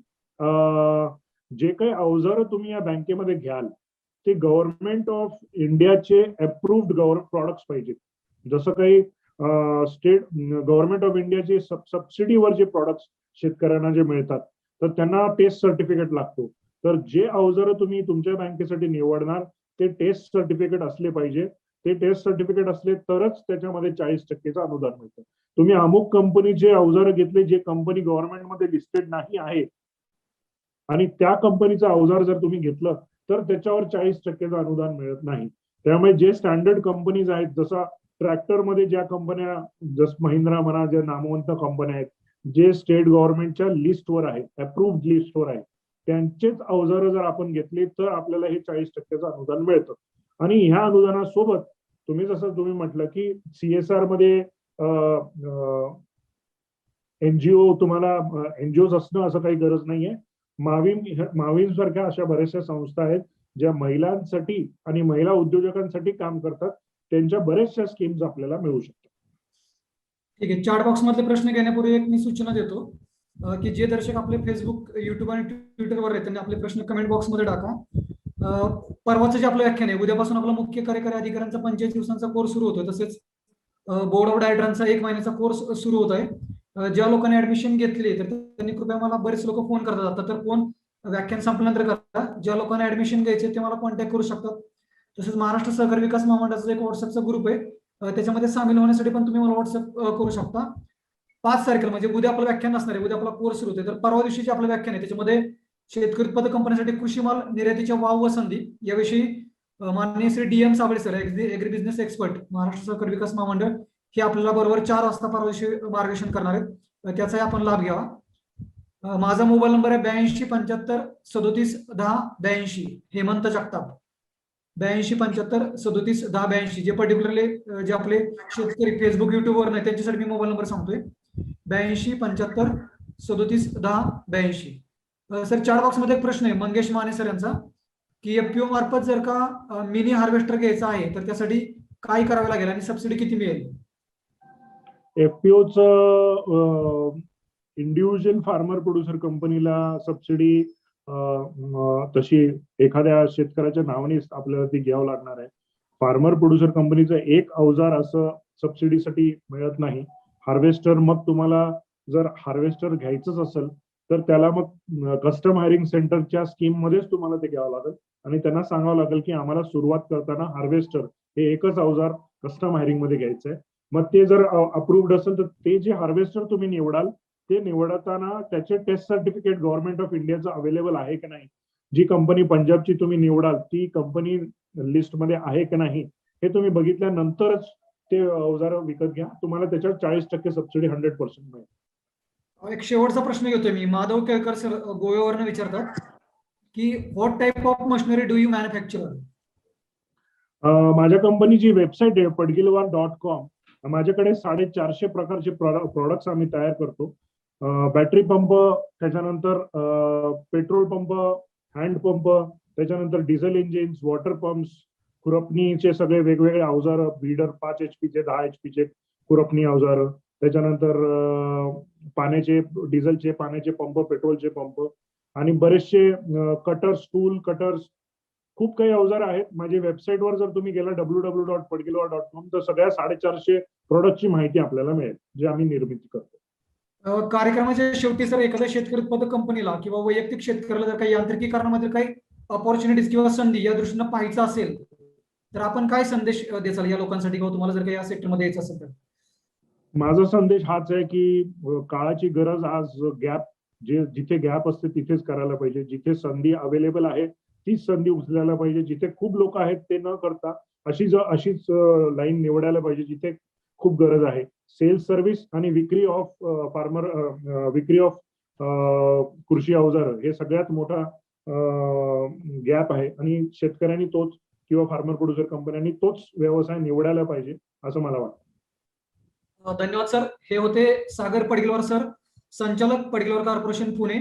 जे काही अवजारं तुम्ही या बँकेमध्ये घ्याल ते गव्हर्नमेंट ऑफ इंडियाचे अप्रूव्ड प्रॉडक्ट्स पाहिजेत. जसं काही स्टेट गव्हर्नमेंट ऑफ इंडियाचे सबसिडीवर जे प्रॉडक्ट्स शेतकऱ्यांना जे मिळतात तर त्यांना टेस्ट सर्टिफिकेट लागतो. तर जे अवजारं तुम्ही तुमच्या बँकेसाठी निवडणार ते टेस्ट सर्टिफिकेट असले पाहिजे. ते टेस्ट सर्टिफिकेट असले तरच त्याच्यामध्ये 40%चं अनुदान मिळतं. तुम्ही अमुक कंपनीचे अवजारं घेतले जे कंपनी गव्हर्नमेंटमध्ये लिस्टेड नाही आहे आणि त्या कंपनीचं अवजार जर तुम्ही घेतलं तर त्याच्यावर 40%चं अनुदान मिळत नाही. त्यामुळे जे स्टँडर्ड कंपनीज आहेत, जसा ट्रॅक्टरमध्ये ज्या कंपन्या जसं महिंद्रा म्हणा, ज्या नामवंत कंपन्या आहेत जे स्टेट गव्हर्नमेंटच्या लिस्टवर आहेत, अप्रूव्ड लिस्टवर आहेत, त्यांचेच अवजारं जर आपण घेतली तर आपल्याला हे 40%चं अनुदान मिळतं. आणि ह्या अनुदानासोबत तुम्ही म्हटलं की CSR मध्ये एनजीओ तुम्हाला एनजीओ असणं असं काही गरज नाहीये. माविम सारख्या अशा बऱ्याचशा संस्था आहेत ज्या महिलांसाठी आणि महिला उद्योजकांसाठी काम करतात. त्यांच्या बऱ्याचशा स्कीम्स आपल्याला मिळू शकतात. ठीक आहे. चॅट बॉक्स मधले प्रश्न घेण्यापूर्वी एक मी सूचना देतो की जे दर्शक आपले फेसबुक, युट्यूब आणि ट्विटरवर आहेत त्यांनी आपले प्रश्न कमेंट बॉक्स मध्ये टाका. परवाचं जे आपलं व्याख्यान आहे, उद्यापासून आपला मुख्य कार्यकारी अधिकाऱ्यांचा 45 दिवसांचा कोर्स सुरू होतोय. तसेच बोर्ड ऑफ डायरेक्टरांचा 1 महिन्याचा कोर्स सुरू होत आहे. ज्या लोकांनी ऍडमिशन घेतली तर त्यांनी कृपया मला बरेच लोक फोन करतात आता, तर फोन व्याख्यान संपल्यानंतर करा. ज्या लोकांना ऍडमिशन घ्यायचे ते मला कॉन्टॅक्ट करू शकतात. तसेच महाराष्ट्र सहकारी विकास महामंडळाचा एक व्हॉट्सअपचा ग्रुप आहे, त्याच्यामध्ये सामील होण्यासाठी पण तुम्ही मला व्हॉट्सअप करू शकता. 5 तारखेला म्हणजे उद्या आपलं व्याख्यान असणार आहे, उद्या आपला कोर्स सुरू होते. तर परवा दिवशीचे आपलं व्याख्यान आहे त्याच्यामध्ये शेतकरी उत्पादक कंपन्यांसाठी कृषी माल निर्यातीच्या वाव व संधी याविषयी माननीय Shri DM Sable sir, agri business expert, Maharashtra Sahakari Vikas महामंडळ, हे आपल्याला बरोबर 4 वाजता परवा दिवशी मार्गदर्शन करणार आहेत. त्याचाही आपण लाभ घ्यावा. माझा मोबाईल नंबर आहे 8275371082. हेमंत जगताप, 8275371082. जे पर्टिक्युलरली जे आपले शेतकरी फेसबुक, युट्यूबवर नाही त्यांच्यासाठी मी मोबाईल नंबर सांगतोय, 8275371082. सर चॅट बॉक्स मध्ये एक प्रश्न आहे मंगेश माने सर यांचा की एफपीओ मार्फत जर का मिनी हार्वेस्टर घ्यायचा आहे तर त्यासाठी काय करावे लागेल आणि सबसिडी किती मिळेल? एफपीओचं इंडिव्हिज्युअल फार्मर प्रोड्युसर कंपनीला सबसिडी तशी एखाद्या शेतकऱ्याच्या नावाने आपल्याला ती घ्यावं लागणार आहे. फार्मर प्रोड्युसर कंपनीचं एक अवजार असं सबसिडीसाठी मिळत नाही. हार्वेस्टर, मग तुम्हाला जर हार्वेस्टर घ्यायचंच असेल तर त्याला मग कस्टम हायरिंग सेंटरच्या स्कीम मध्येच तुम्हाला ते घ्यावं लागेल आणि त्यांना सांगावं लागेल की आम्हाला सुरुवात करताना हार्वेस्टर हे एकच अवजार कस्टम हायरिंग मध्ये घ्यायचं आहे. मग ते जर अप्रूव्ड असेल तर ते जे हार्वेस्टर तुम्ही निवडाल ते निवडताना त्याचे टेस्ट सर्टिफिकेट गव्हर्नमेंट ऑफ इंडियाचं अवेलेबल आहे की नाही, जी कंपनी पंजाबची तुम्ही निवडाल ती कंपनी लिस्टमध्ये आहे की नाही हे तुम्ही बघितल्यानंतरच ते अवजार विकत घ्या. तुम्हाला त्याच्यावर 40% सबसिडी 100% मिळेल. एक शेवटचा प्रश्न घेतोय मी. माधव केळकर सर गोव्यावरनं विचारतात की what type of machinery do you manufacture? माझ्या कंपनीची वेबसाईट आहे padgilwar.com. माझ्याकडे 450 प्रकारचे प्रॉडक्ट्स आम्ही तयार करतो. बॅटरी पंप, त्याच्यानंतर पेट्रोल पंप, हँड पंप, त्याच्यानंतर डिझेल इंजिन्स, वॉटर पंप्स, खुरपणीचे सगळे वेगवेगळे अवजार, बीडर 5 HP चे 10 HP चे खुरपणी अवजार, त्याच्यानंतर पाण्याचे, डिझेलचे, पाण्याचे पंप, पेट्रोलचे पंप आणि बरेचसे कटर्स, टूल कटर्स, खूप काही अवजार आहेत. माझ्या वेबसाईटवर जर तुम्ही गेला www.padgilwar.com तर सगळ्या 450 प्रोडक्टची माहिती आपल्याला मिळेल जे आम्ही निर्मिती करतो. कार्यक्रमाच्या शेवटी सर, एखाद्या शेतकरी उत्पादक कंपनीला किंवा वैयक्तिक शेतकऱ्याला जर काही यांत्रिकीकरणामध्ये काही अपॉर्च्युनिटीज किंवा संधी या दृष्टीनं पाहायचं असेल तर आपण काय संदेश द्याल या लोकांसाठी, किंवा तुम्हाला जर काही या सेक्टरमध्ये यायचं असेल तर? माझा संदेश हाच आहे की काळाची गरज आज गॅप, जिथे गॅप असते तिथेच करायला पाहिजे. जिथे संधी अवेलेबल आहे तीच संधी उचलायला पाहिजे. जिथे खूप लोक आहेत ते न करता अशीच लाईन निवडायला पाहिजे जिथे खूप गरज आहे. सेल्स सर्व्हिस आणि विक्री ऑफ कृषी अवजार हे सगळ्यात मोठा गॅप आहे आणि शेतकऱ्यांनी तोच किंवा फार्मर प्रोड्युसर कंपन्यांनी तोच व्यवसाय निवडायला पाहिजे असं मला वाटतं. धन्यवाद सर. हे होते सागर पडगिलवार सर, संचालक पडगिलवार कॉर्पोरेशन पुणे,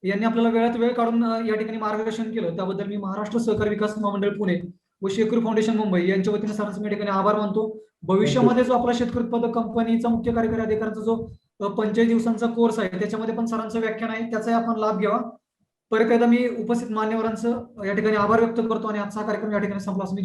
यांनी आपल्याला वेळात वेळ काढून या ठिकाणी मार्गदर्शन केलं. त्याबद्दल मी महाराष्ट्र सहकारी विकास महामंडळ पुणे व शेतकरी फाउंडेशन मुंबई यांच्या वतीने सरांचा या ठिकाणी आभार मानतो. भविष्यामध्ये जो आपला शेतकरी उत्पादक कंपनीचा मुख्य कार्यकारी अधिकाऱ्यांचा जो 45 दिवसांचा कोर्स आहे त्याच्यामध्ये पण सरांचं व्याख्यान आहे, त्याचाही आपण लाभ घ्यावा. परत एकदा मी उपस्थित मान्यवरांचं या ठिकाणी आभार व्यक्त करतो आणि आजचा कार्यक्रम या ठिकाणी संपला असं मी